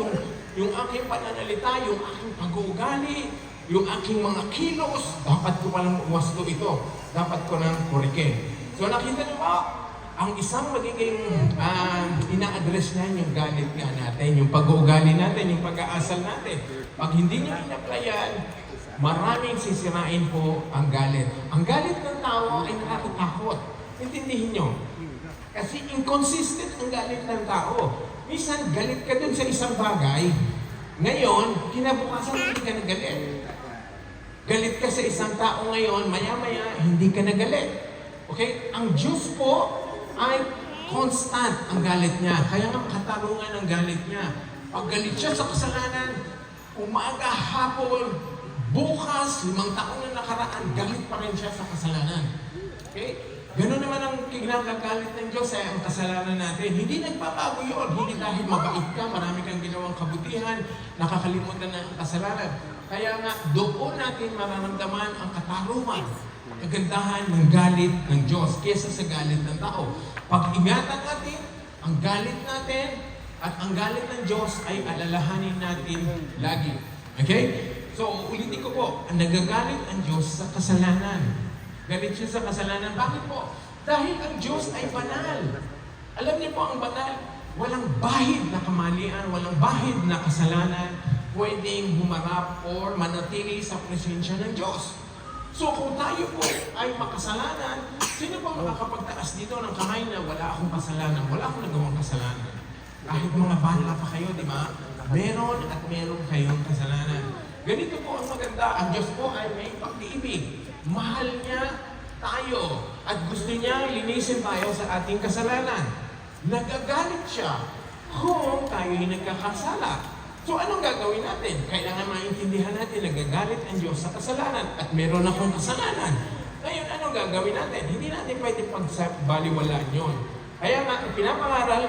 yung aking pananalita, yung aking pag-uugali, yung aking mga kilos, dapat ko palang wasto ito. Dapat ko nang kurikin. So nakita niyo ba, ang isang magiging ina-address niyan yung galit nga natin, yung pag-uugali natin, yung pag-aasal natin. Pag hindi niyo in-applyan, maraming sisirain po ang galit. Ang galit ng tao ay nakakatakot. Intindihin niyo. Kasi inconsistent ang galit ng tao. Minsan, galit ka dun sa isang bagay. Ngayon, kinabukasan hindi ka nagalit. Galit ka sa isang tao ngayon, maya-maya, hindi ka nagalit. Okay? Ang Diyos po ay constant ang galit niya. Kaya nga katarungan ang galit niya. Pag galit siya sa kasalanan, umaga, hapon, bukas, 5 taon na nakaraan, galit pa rin siya sa kasalanan. Okay? Ganun naman ang kinagagalit ng Diyos ang kasalanan natin. Hindi nagbabago yun. Hindi dahil mabait ka, marami kang ginawang kabutihan, nakakalimutan na ang kasalanan. Kaya nga, doon natin mararamdaman ang katarungan, kagandahan ng galit ng Diyos kesa sa galit ng tao. Pag-ingatan natin, ang galit natin, at ang galit ng Diyos ay alalahanin natin lagi. Okay? So, ulitin ko po, ang nagagalit ang Diyos sa kasalanan. Galit siya sa kasalanan. Bakit po? Dahil ang Diyos ay banal. Alam niyo po, ang banal, walang bahid na kamalian, walang bahid na kasalanan pwedeng humarap or manatili sa presensya ng Diyos. So kung tayo po ay makasalanan, sino ba makakapagtaas dito ng kamay na wala akong kasalanan, wala akong nagawang kasalanan? Kahit mga bata pa kayo, di ba? Meron at meron kayong kasalanan. Ganito po ang maganda. Ang Diyos po ay may pag-ibig. Mahal niya tayo at gusto niya linisin tayo sa ating kasalanan. Nagagalit siya kung tayo'y nagkakasala. So anong gagawin natin? Kailangan maintindihan natin nagagalit ang Diyos sa kasalanan at meron akong kasalanan. Ngayon, anong gagawin natin? Hindi natin pwede pagbaliwalaan yun. Kaya nga, pinapangaral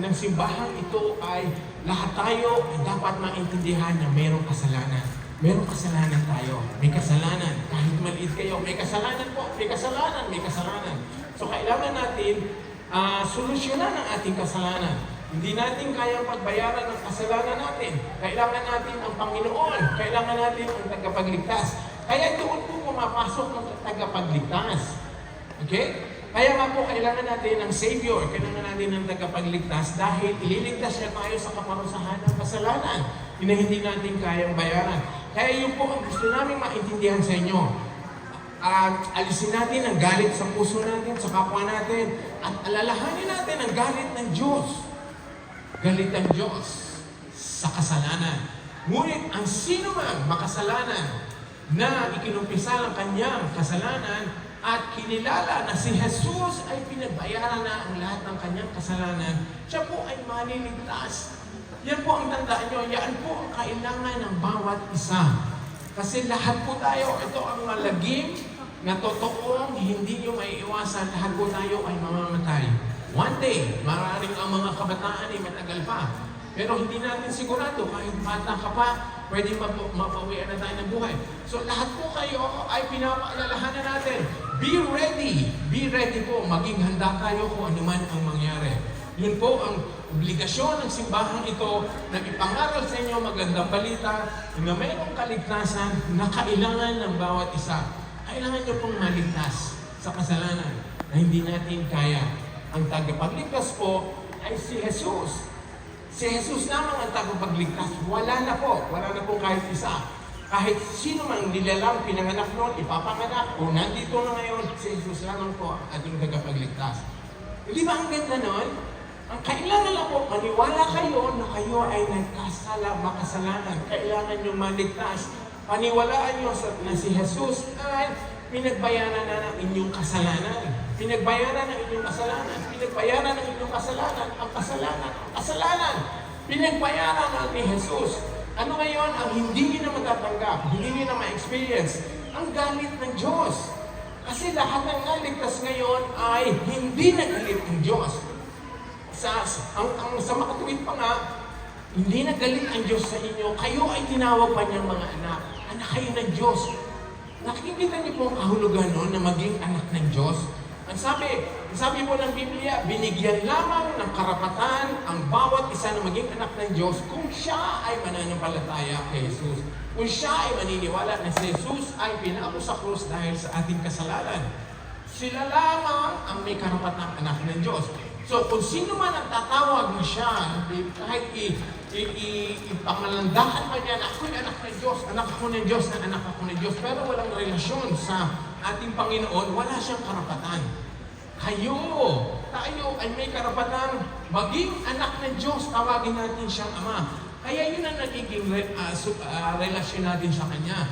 ng simbahan ito ay lahat tayo ay dapat maintindihan na merong kasalanan. Merong kasalanan tayo. May kasalanan. Kahit maliit kayo, may kasalanan po. May kasalanan, may kasalanan. So kailangan natin solusyonan ang ating kasalanan. Hindi natin kayang pagbayaran ng kasalanan natin. Kailangan natin ang Panginoon. Kailangan natin ang tagapagligtas. Kaya doon po pumapasok ng tagapagligtas. Okay? Kaya nga po, kailangan natin ng Savior. Kailangan natin ng tagapagligtas dahil ililigtas siya tayo sa kaparusahan ng kasalanan na hindi natin kayang bayaran. Kaya yun po ang gusto namin maintindihan sa inyo. Alisin natin ang galit sa puso natin, sa kapwa natin, at alalahanin natin ang galit ng Diyos. Galit ang Diyos sa kasalanan. Ngunit ang sino man makasalanan na ikinumpisa ang kanyang kasalanan at kinilala na si Jesus ay pinagbayaran na ang lahat ng kanyang kasalanan, siya po ay maliligtas. Yan po ang tandaan nyo, yan po ang kailangan ng bawat isa. Kasi lahat po tayo, ito ang malagim na totoong hindi nyo maiiwasan, lahat po tayo ay mamamatay. One day, maraming ang mga kabataan ay matagal pa. Pero hindi natin sigurado, kahit bata ka pa, pwede mapawian na tayo ng buhay. So lahat po kayo ay pinapaalalahanan natin. Be ready. Be ready po. Maging handa tayo kung ano man ang mangyari. Yun po ang obligasyon ng simbahan ito na ipangaral sa inyo magandang balita na mayroong kaligtasan na kailangan ng bawat isa. Kailangan nyo pong maligtas sa kasalanan na hindi natin kaya. Ang tagapagligtas po ay si Jesus. Si Jesus lamang ang tagapagligtas. Wala na po kahit isa. Kahit sino man nilalang pinanganak noon, ipapanganak, o nandito na ngayon, si Jesus lamang po ang ating tagapagligtas. Di ba ang ganda noon? Ang kailangan lang po, maniwala kayo na kayo ay makasalanan. Kailangan nyo maligtas. Paniwalaan nyo na si Jesus ay pinagbayaran na ng inyong kasalanan. Pinagbayaran ng inyong kasalanan. Pinagbayaran ng inyong kasalanan. Ang kasalanan. Pinagbayaran na ni Jesus. Ano ngayon ang hindi nyo na matatanggap, hindi nyo na ma-experience? Ang galit ng Diyos. Kasi lahat ng naligtas ngayon ay hindi nagalit ng Diyos. Sa makatuwid pa nga, hindi nagalit ang Diyos sa inyo. Kayo ay tinawag pa niyang mga anak. Anak kayo ng Diyos. Nakikita niyo po ang kahulugan noon na maging anak ng Diyos? Ang sabi po ng Biblia, binigyan lamang ng karapatan ang bawat isa na maging anak ng Diyos kung siya ay mananampalataya kay Jesus. Kung siya ay maniniwala na si Jesus ay pinako sa krus dahil sa ating kasalanan. Sila lamang ang may karapatang anak ng Diyos. So kung sino man ang tatawag na siya, kahit ipangalandakan man yan, ako'y anak ng Diyos, anak ako ng Diyos, na anak ako ng Diyos, pero walang relasyon sa ating Panginoon, wala siyang karapatan. tayo ay may karapatang maging anak ng Diyos. Tawagin natin siyang Ama. Kaya yun ang nagiging relasyon natin sa Kanya.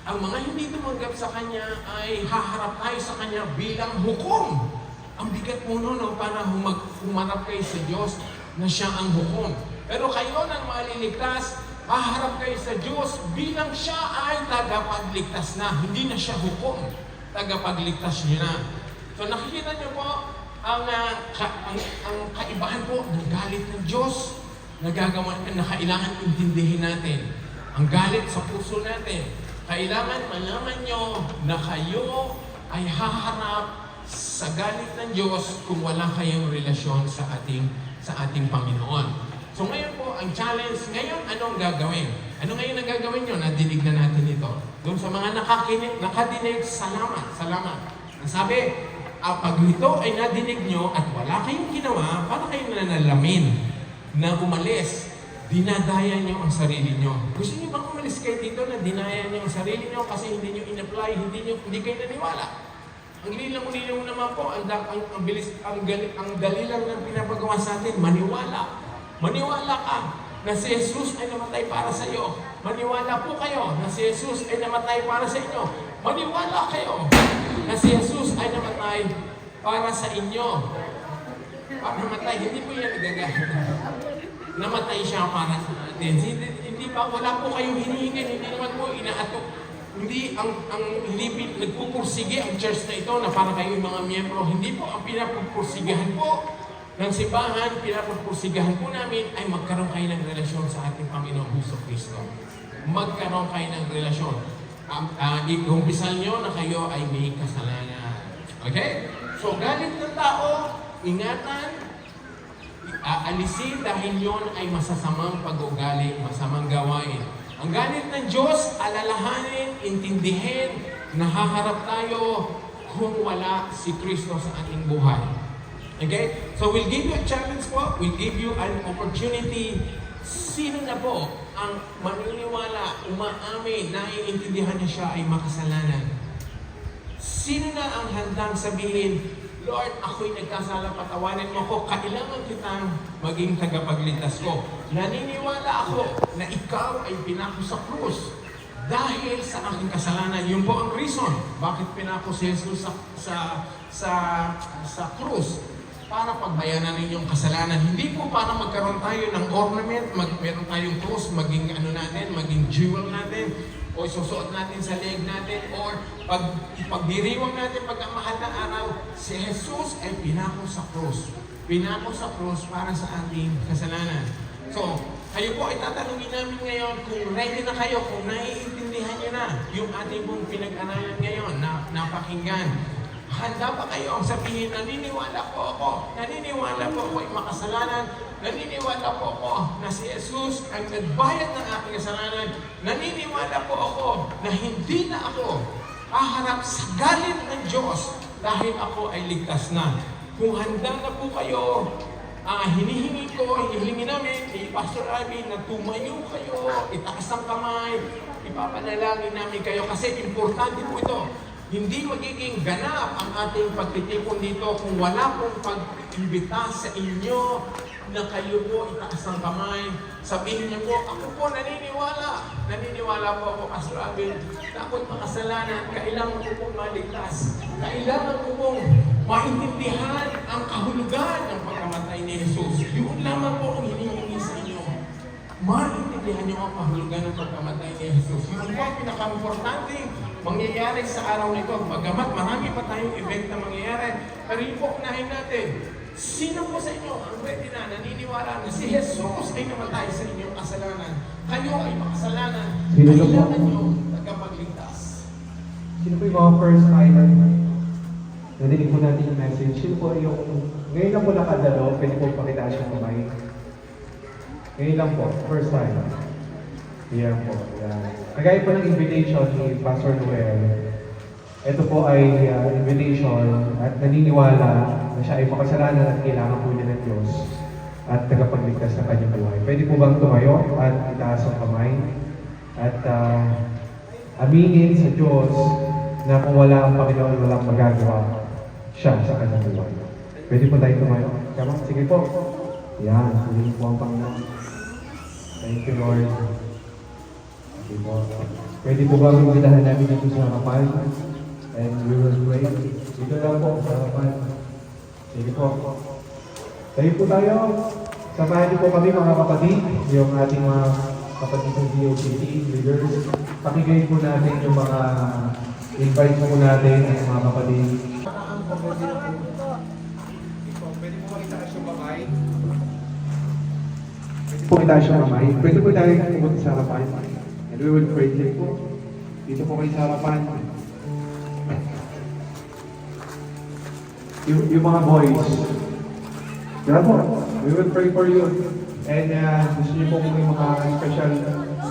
Ang mga hindi tumanggap sa Kanya ay haharap tayo sa Kanya bilang hukom. Ang bigat mo no, para humarap kayo sa Diyos na siya ang hukom. Pero kayo nang maliligtas, haharap kayo sa Diyos bilang siya ay tagapagligtas na. Hindi na siya hukom. Tagapagligtas niyo na. So nakikita niyo po ang kaibahan po ng galit ng Diyos na kailangan intindihin natin. Ang galit sa puso natin. Kailangan malaman niyo na kayo ay haharap sa galit ng Diyos kung wala kayong relasyon sa ating Panginoon. So ngayon po, ang challenge, ngayon anong gagawin? Ano ngayon ang gagawin nyo? Nadinig na natin ito. Doon sa mga nakadinig, salamat. Ang sabi, pag ito ay nadinig nyo at wala kayong ginawa, para kayong nanalamin na umalis, dinadaya nyo ang sarili nyo. Gusto nyo bang umalis kayo dito na dinaya nyo ang sarili nyo kasi hindi nyo in-apply, hindi kayo naniwala? Ang linaw naman po, ang dali lang ng pinapagawa sa atin, maniwala. Maniwala ka na si Jesus ay namatay para sa iyo. Maniwala po kayo na si Jesus ay namatay para sa inyo. Maniwala kayo na si Jesus ay namatay para sa inyo. Namatay, hindi po yan nagagaya. Namatay siya para sa atin. Hindi pa, wala po kayong hinihingan, hindi naman po inaatok. Hindi nagpupursige ang church na ito na para kayong mga miyembro. Hindi po ang pinapupursigahan po ng simbahan, pinapupursigahan po namin ay magkaroon kayo ng relasyon sa ating Panginoong Hesus-Kristo. Magkaroon kayo ng relasyon. Ikumpisal nyo na kayo ay may kasalanan. Okay? So, galit ng tao, ingatan, aalisin dahil yon ay masasamang pag-ugali, masamang gawain. Ang galit ng Diyos, alalahanin, intindihin, nahaharap tayo kung wala si Kristo sa ating buhay. Okay? So we'll give you a challenge po. We'll give you an opportunity. Sino na po ang maniniwala, umaamin, naiintindihan niya siya ay makasalanan? Sino na ang handang sabihin, Lord, ako'y nagkasala, patawanin mo ako, kailangan kitang maging tagapagligtas ko. Naniniwala ako na ikaw ay pinako sa krus dahil sa aking kasalanan. Yun po ang reason bakit pinako si Jesus sa krus. Para pagbayanan ninyong kasalanan. Hindi po para magkaroon tayo ng ornament, meron tayong krus, maging maging jewel natin, o isusuot natin sa leg natin, or pagdiriwang natin pagkamahal na araw, si Jesus ay pinako sa krus. Pinako sa krus para sa ating kasalanan. So, kayo po ay tatanungin namin ngayon kung ready na kayo, kung naiintindihan niyo na yung ating pong pinag-aralan ngayon na napakinggan. Handa pa kayo ang sabihin, naniniwala po ako ay makasalanan, naniniwala po ako na si Jesus ang nagbayad ng aking kasalanan, naniniwala po ako na hindi na ako haharap sa galit ng Diyos dahil ako ay ligtas na. Kung handa na po kayo, hinihingi namin kay Pastor Abby na tumayo kayo, itaas ang kamay, ipapanalangin namin kayo kasi importante po ito. Hindi magiging ganap ang ating pagtitipon dito kung wala pong pag-imbita sa inyo na kayo po itaas ang kamay. Sabihin niyo po, ako po naniniwala. Naniniwala po ako, Pastor Abel, na ako'y makasalanan. Kailangan ko pong maligtas. Kailangan ko pong maintindihan ang kahulugan ng pagkamatay ni Jesus. Yun lamang po ang hinihingi sa inyo. Maintindihan niyo ang kahulugan ng pagkamatay ni Jesus. Yun po ang pinaka-importante mangyayari sa araw nito. Bagamat marami pa tayong event na mangyayari, pero yung po unahin natin, sino po sa inyo ang ready na naniniwala na si Jesus ay namatay sa inyong kasalanan? Kayo ay makasalanan. Kailangan nyo tagapagligtas. Sino po yung mga first timer? Nadinig po natin yung message. Sino po yung, ngayon lang po nakadalo, pwede po pakita siya kamay. Ngayon lang po, first time. Yan po. Nagaya po ng invitation ni Pastor Noel. Ito po ay invitation at naniniwala na siya ay makasalanan at kailangan po niya ng Diyos at tagapagligtas ng kanyang buhay. Pwede po bang tumayo at itaas ang kamay at aminin sa Diyos na kung wala ang Panginoon, walang magagawa. siya sa kanyang buhay. Pwede po tayo tumayo. Tama? Sige po. Yan. Sige po ang Panginoon. Thank you, Lord. Sige po. Pwede po ba umbitahan namin dito sa harapan? And we will pray. Dito lang po sa harapan. Sige po. Tayo po tayo. Samahan niyo po kami mga kapatid, yung ating mga kapatid ng DOCT leaders. Pakigay po natin yung mga invite po natin ang mga kapatid. Pwede po itaas yung kamay. Pwede po itaas yung kamay. Pwede po tayo pumunta sa harapan. And we will pray din po. Dito po kayo sa harapan. Yung mga boys. Kaya po, we will pray for you. And gusto niyo po kung may mga special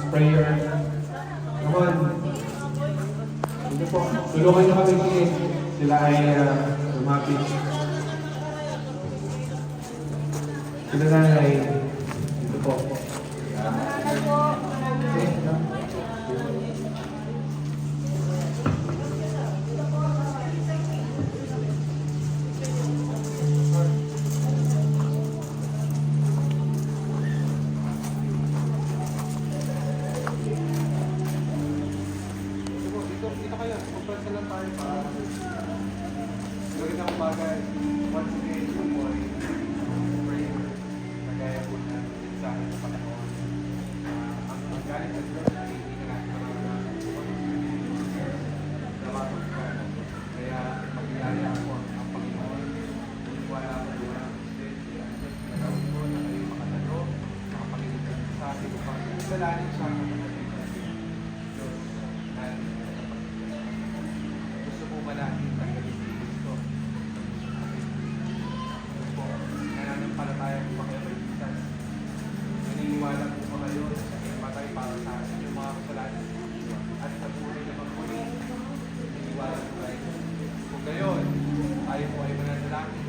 prayer. Come on. Dito po. Tulungan niyo kami sige. Sila ay lumapit. Sila nanay. Dito po. Dito kayo, kumpansa lang tayo para gawin ang bagay. Once again, yung boy, prayer, nagaya po na sa akin sa Panginoon. Ang galing sa Diyos ay hindi na natin nawakan ka. Kaya magyaya ako ang Panginoon. Wala ko doon ang nagawin ko na kayo makatalo, makapagitan sa ating upang isalanin siya ang kapatid sa Diyos. Manahing tanggalin si Kristo. Po, nananampalataya po ba kayo kay Jesus? Naniniwala po ba kayo na siya kinamatay para sa atin yung mga kasalanan? At sa buhay na magmuli, naniniwala po kayo. Kung gayon, tayo po ay mananalangin.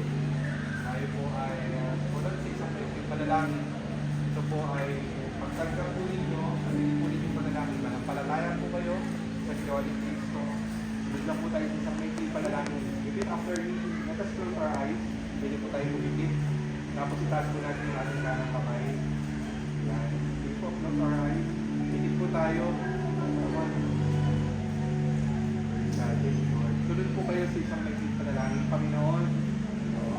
Tayo po ay pumunta sa isang maikling panalangin. Ito po ay pagtanggap po ninyo, sabihin po ninyo panalangin. Manampalataya po kayo sa Diyos ni Kristo. Sunod lang po tayo sa isang maikling panalangin. Repeat after me. Let us close our eyes. Pwede po tayo pumikit. Tapos itaas po natin yung ating kanang kamay. Yan. Sige po, close our eyes. Pumikit po tayo. Sunod po kayo sa isang maikling panalangin. Panginoon,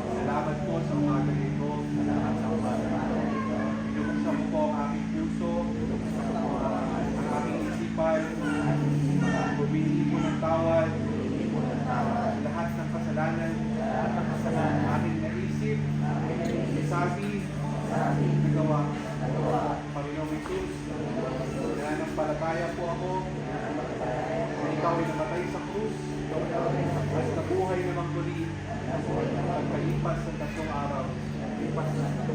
salamat po sa umaga nito. Salamat sa umaga nito. Pinubuksan mo po ang aming puso. Ang aming isipan. Humingi po ng tawad. Lahat ng kasalanan. Aking naisip. Sabi. Nagawa. Panginoong Isus. Nananampalataya po ako. Na ikaw ay namatay sa krus. At nabuhay namang muli. Pagkalipas ng 3 araw.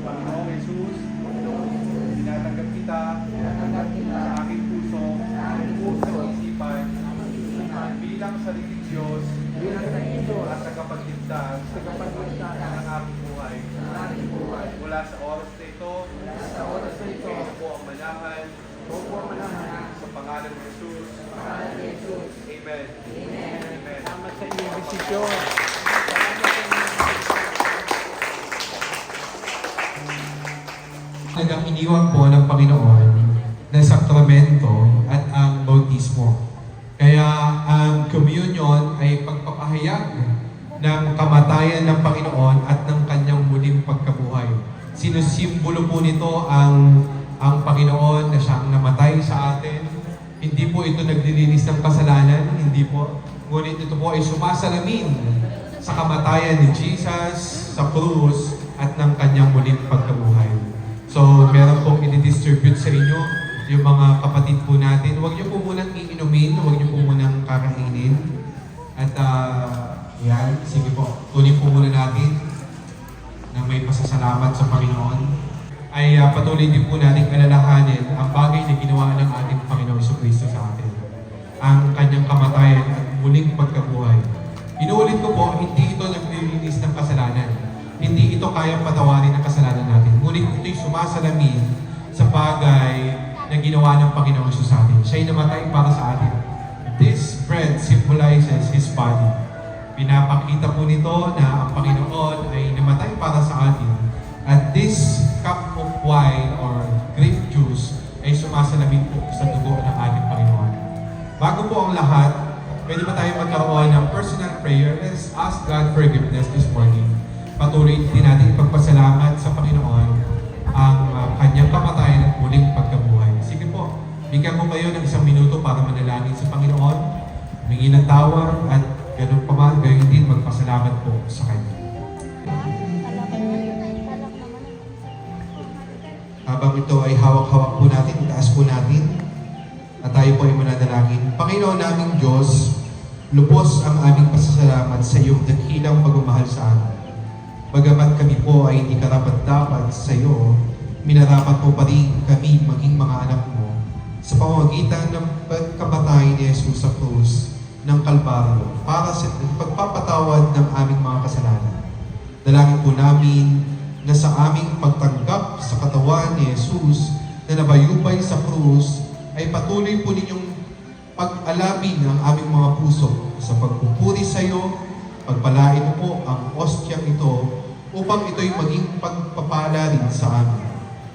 Panginoong Isus. Tinatanggap kita sa aking puso. Sa isipan. Bilang sariling Diyos at tagapagligtas ng aming buhay. Mula sa oras na ito, ito po ang manahan sa pangalan ng Jesus. Amen. Amen. Salamat sa inyong desisyon. Talagang iniwan po ng Panginoon na sakramento at ang bautismo. Kaya ang communion ay pagpapahayag ng kamatayan ng Panginoon at ng kanyang muling pagkabuhay. Sinusimbolo po nito ang Panginoon na siyang namatay sa atin. Hindi po ito naglilinis ng kasalanan, hindi po. Ngunit ito po ay sumasalamin sa kamatayan ni Jesus sa krus at ng kanyang muling pagkabuhay. So, meron pong i-distribute sa inyo yung mga kapatid po natin. Huwag niyo po munang iinumin, huwag niyo po munang kakainin. At yan, sige po, tunin po muna natin na may pasasalamat sa Panginoon. Ay patuloy din po natin alalahanin ang bagay na ginawa ng ating Panginoon Jesucristo sa atin. Ang kanyang kamatayan at muling pagkabuhay. Inuulit ko po, hindi ito naglilinis ng kasalanan. Hindi ito kayang patawarin ng kasalanan natin. Ngunit ito'y sumasalamin sa bagay na ginawa ng Panginoon Jesus sa atin. Siya'y namatay para sa atin. This bread symbolizes His body. Pinapakita po nito na ang Panginoon ay namatay para sa atin. At this cup of wine or grape juice ay sumasalamin po sa dugo ng ating Panginoon. Bago po ang lahat, pwede ba tayo magkaroon ng personal prayer? Let's ask God forgiveness this morning. Patuloy din natin ipagpasalamat sa Panginoon ang kanyang kamatayan at muling pagkabuhay. Sige po, bigyan ko kayo ng 1 minuto para manalangin sa Panginoon, humingi ng tawad at ganun pa man, gayon din magpasalamat po sa Kanya. Habang ito ay hawak-hawak po natin, itaas po natin, at tayo po ay mananalangin. Panginoon naming Diyos, lubos ang aming pasasalamat sa iyong dakilang pagmamahal sa amin. Bagamat kami po ay hindi karapat-dapat sa iyo, minarapat mo pa rin kami maging mga anak mo sa pamamagitan ng pagkamatay ni Jesus sa krus ng Kalbaryo para sa pagpapatawad ng aming mga kasalanan. Dalangin po namin na sa aming pagtanggap sa katawan ni Jesus na nabayubay sa krus ay patuloy po ninyong pag-alabin ang aming mga puso sa pagpupuri sa iyo. Pagpalain mo po ang ostyang ito upang ito'y maging pagpapala rin sa amin.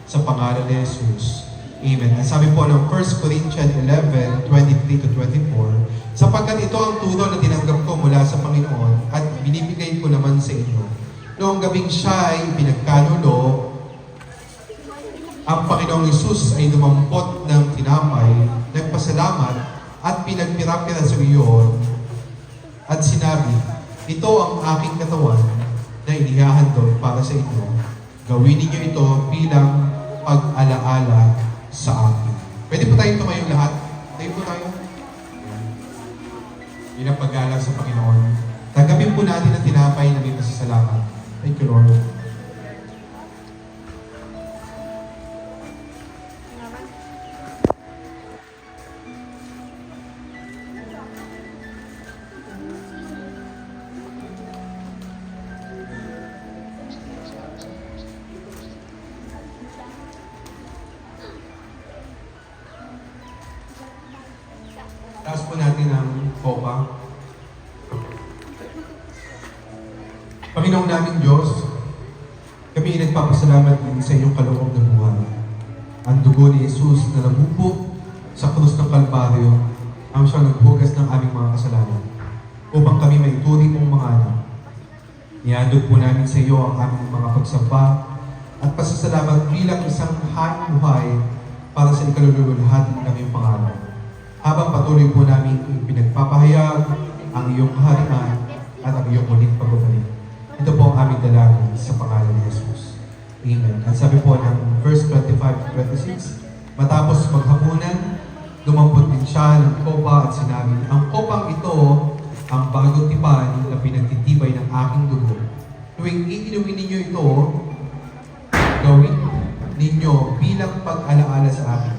Sa pangalan ni Jesus. Amen. At sabi po ng 1 Corinthians 11:23-24, sapagkat ito ang turo na tinanggap ko mula sa Panginoon at binibigay ko naman sa inyo. Noong gabing siya ay pinagkanulo, ang Panginoong Jesus ay dumampot ng tinapay, nagpasalamat at pinagpira-pira sa iyon at sinabi, ito ang aking katawan na inihahandog para sa inyo. Gawin ninyo ito bilang pag-alaala sa akin. Pwede po tayong tumayong lahat? Tayo po tayo. Bilang pag-alala sa Panginoon. Tanggapin po natin ang tinapay na may pasasalamat. Thank you, Lord. Taas po natin ang copa. Panginoong naming Diyos, kami nagpapasalamat din sa iyong kaloob na buhay. Ang dugo ni Jesus na nabubo sa krus ng Kalbaryo ang siyang naghugas ng aming mga kasalanan upang kami maituri mong mga anak. Nihandog po namin sa iyo ang aming mga pagsamba at pasasalamat bilang isang haing buhay para sa ikalululuhati ng iyong pangalan. Habang patuloy po namin pinagpapahayag ang iyong kaharian at ang iyong muling pagbabalik. Ito po ang aming dalangin sa pangalan ni Jesus. Amen. At sabi po ng verse 25-26, matapos maghapunan, dumampot din siya ng kopa at sinabi, ang kopang ito ang bagong tipan na pinagtitibay ng aking dugo. Tuwing iinumin ninyo ito, gawin ninyo bilang pag-alaala sa akin.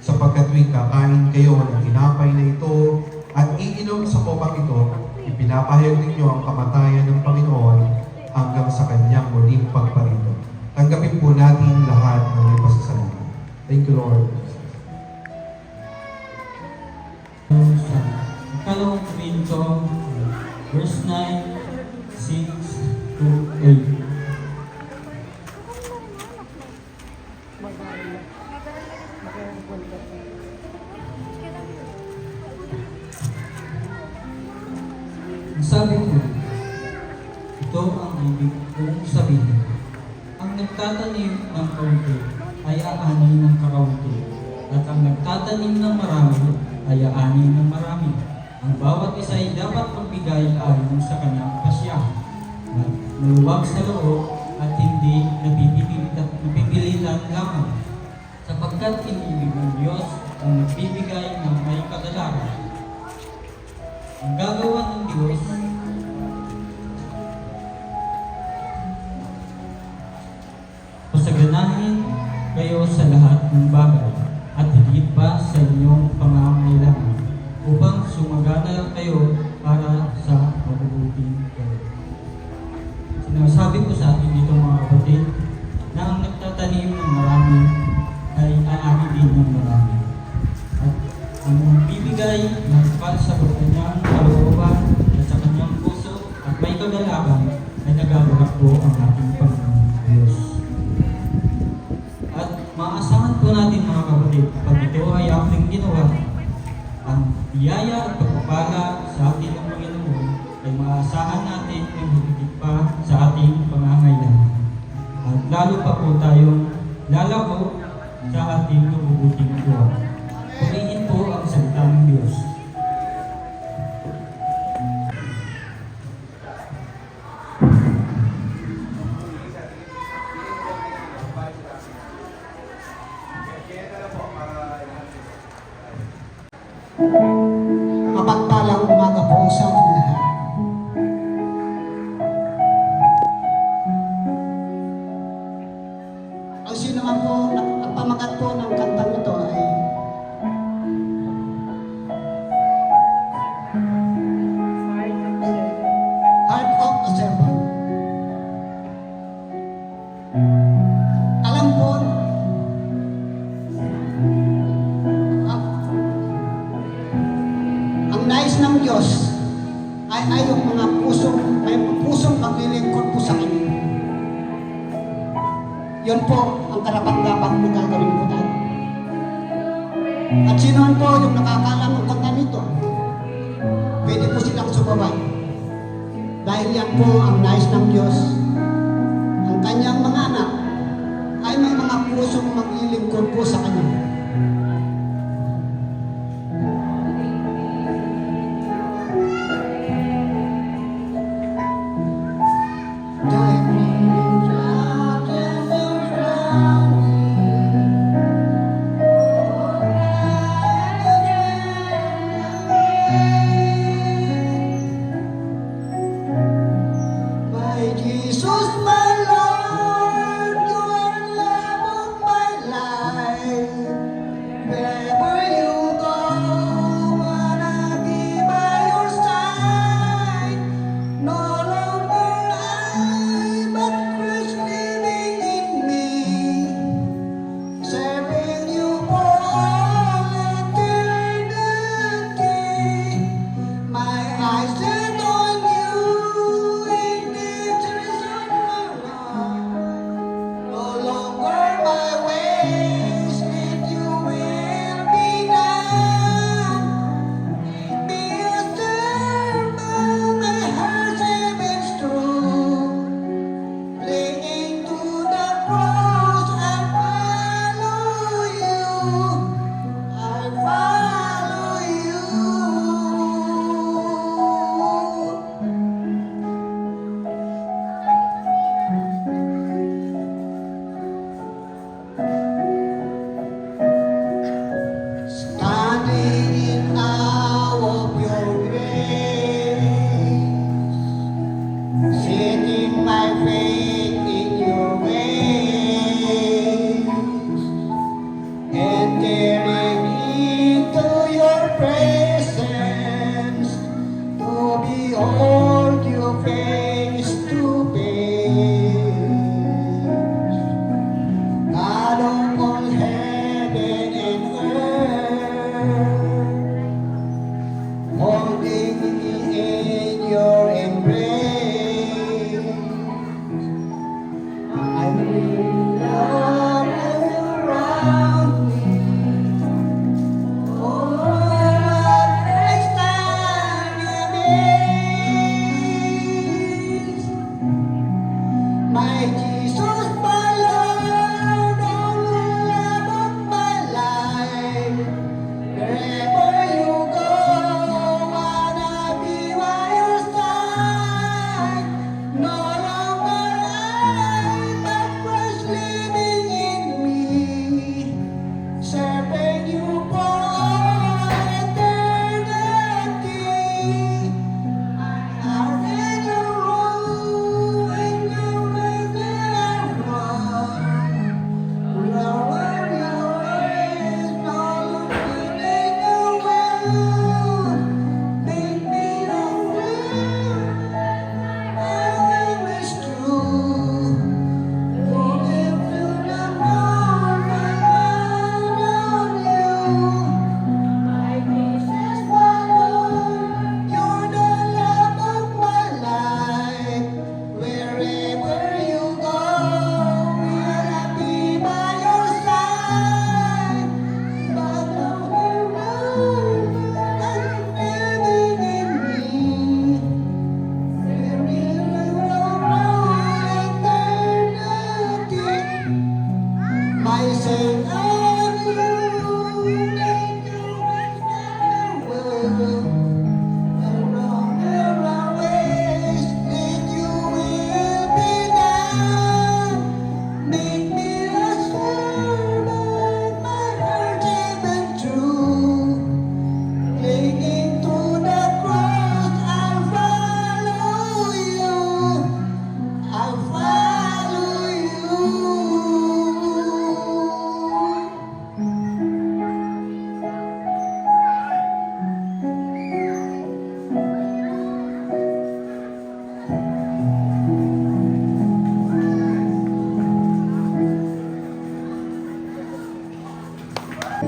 Sapagkat tuwing kakain kayo ng tinapay na ito at iinom sa kopang ito, ipinapahayag ninyo ang kamatayan ng Panginoon hanggang sa kanyang muling pagparito. Tanggapin po natin lahat ng may pasasalamat. Thank you, Lord. Sa Ikalawang Korinto, verse 9, 6-8. Sabi ko, ito ang ibig kong sabihin. Ang nagtatanim ng kaunti ay aani ng kakaunti, at ang nagtatanim ng marami ay aani ng marami. Ang bawat isa ay dapat magbigay ayon sa kanyang pasya, maluwag sa loob at hindi napipilitan lamang, sapagkat iniibig ng Diyos ang nagbibigay ng may kagalakan. Ang gagawa ng Diyos pasaganahin kayo sa lahat ng bagay at higit pa sa inyong pangangailangan upang sumagana kayo para sa mabubuting gawa. Sinasabi ko sa atin dito mga kapatid na ang nagtatanim ng marami ay aani din ng marami. At ang bibigay ng sapat sa kanyang kalooban at sa kanyang puso kagalakan ay nagaganap po ang ating Panginoon Diyos. At maasahan po natin mga kapatid, pag ito ay ating ginawa, ang biyaya at pagpapala sa atin ng Panginoon ay maasahan natin ng higit pa sa ating pangangailangan. At lalo pa po tayong lalako sa ating mabubuting buwan. Purihin po ang salita ng Diyos. Mapagpalang umaga po sa ating lahat. Ang sino man po nagpamagat po ng kantang ito ay Heart of a Servant. Alam po, ang nais ng Diyos ay yung mga pusong maglilingkod po sa Kanya. Yun po ang karapat-dapat na gagawin po tayo. At sino po yung nakakaalam ng kanta nito? Pwede po silang sumabay. Dahil yan po ang nais ng Diyos. Ang Kanyang mga anak ay may mga pusong maglilingkod po sa Kanya. By Jesus, my Lord, you are the love of my life.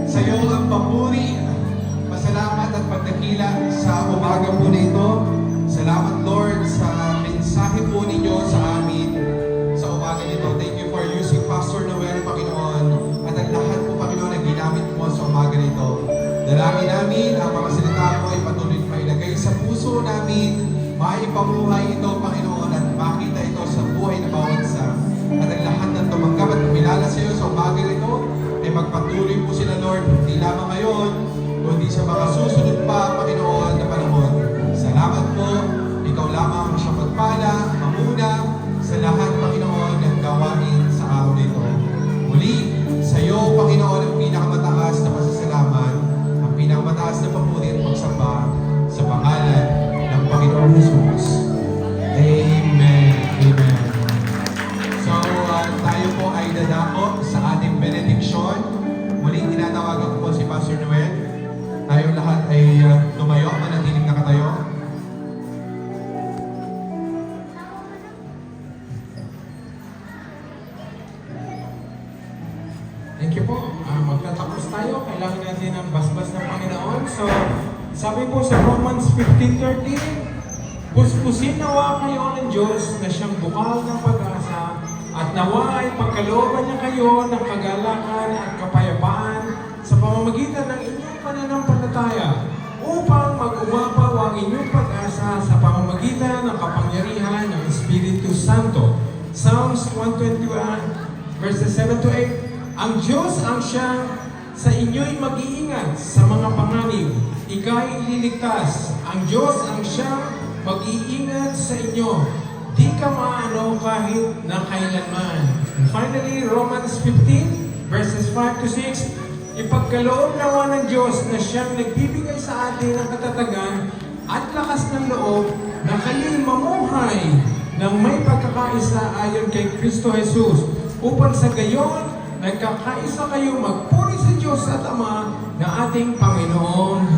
Sa iyo ang papuri, pasalamat at pagdakila sa umaga po na ito. Salamat Lord sa mensahe po ninyo sa amin sa umaga nito. Thank you for using Pastor Noel, Panginoon, at ang lahat po, Panginoon, na ginamit mo sa umaga nito. Dalangin namin ang mga salita mo ay patuloy mailagay sa puso namin, maipamuhay ito, Panginoon, at makita ito sa buhay na bawat isa. At ang lahat ng tumanggap at kumilala sa iyo sa umaga nito, ay magpatuloy po sila, Lord, hindi lamang ngayon, kundi sa mga susunod pa, Panginoon, na panahon. Salamat po, ikaw lamang ang siyang magpala, mamuna, sa lahat, Panginoon, ng gawain sa araw nito. Muli, sa iyo, Panginoon, ang pinakamataas na pasasalamat, ang pinakamataas na papuri at pagsamba sa pangalan ng Panginoon Jesus. Amen. Amen. So, tayo po ay dadako sa ating benediction. Muling tinatawagan ko po si Pastor Noel. Tayong lahat ay tumayo, manatiling nakatayo. Thank you po. Magtatapos tayo. Kailangan natin ang basbas ng Panginoon. So, sabi po sa Romans 15:13, puspusin nawa kayo ng Diyos na siyang bukal ng pag-asa at nawa ay pagkalooban niya kayo ng kagalakan at kapayapaan sa pamamagitan ng inyong pananampalataya upang mag-umapaw ang inyong pag-asa sa pamamagitan ng kapangyarihan ng Espiritu Santo. Psalms 121 verses 7-8. Ang Diyos ang siyang sa inyo'y mag-iingat sa mga panganib. Ika'y ililigtas. Ang Diyos ang siyang mag-iingat sa inyo. Di ka maano kahit na kailanman. And finally, Romans 15 verses 5-6. Ipagkaloob nawa ng Diyos na siyang nagbibigay sa atin ng katatagan at lakas ng loob na kayo'y mamuhay ng may pagkakaisa ayon kay Kristo Jesus upang sa gayon nagkakaisa kayo magpuri sa Diyos at Ama na ating Panginoong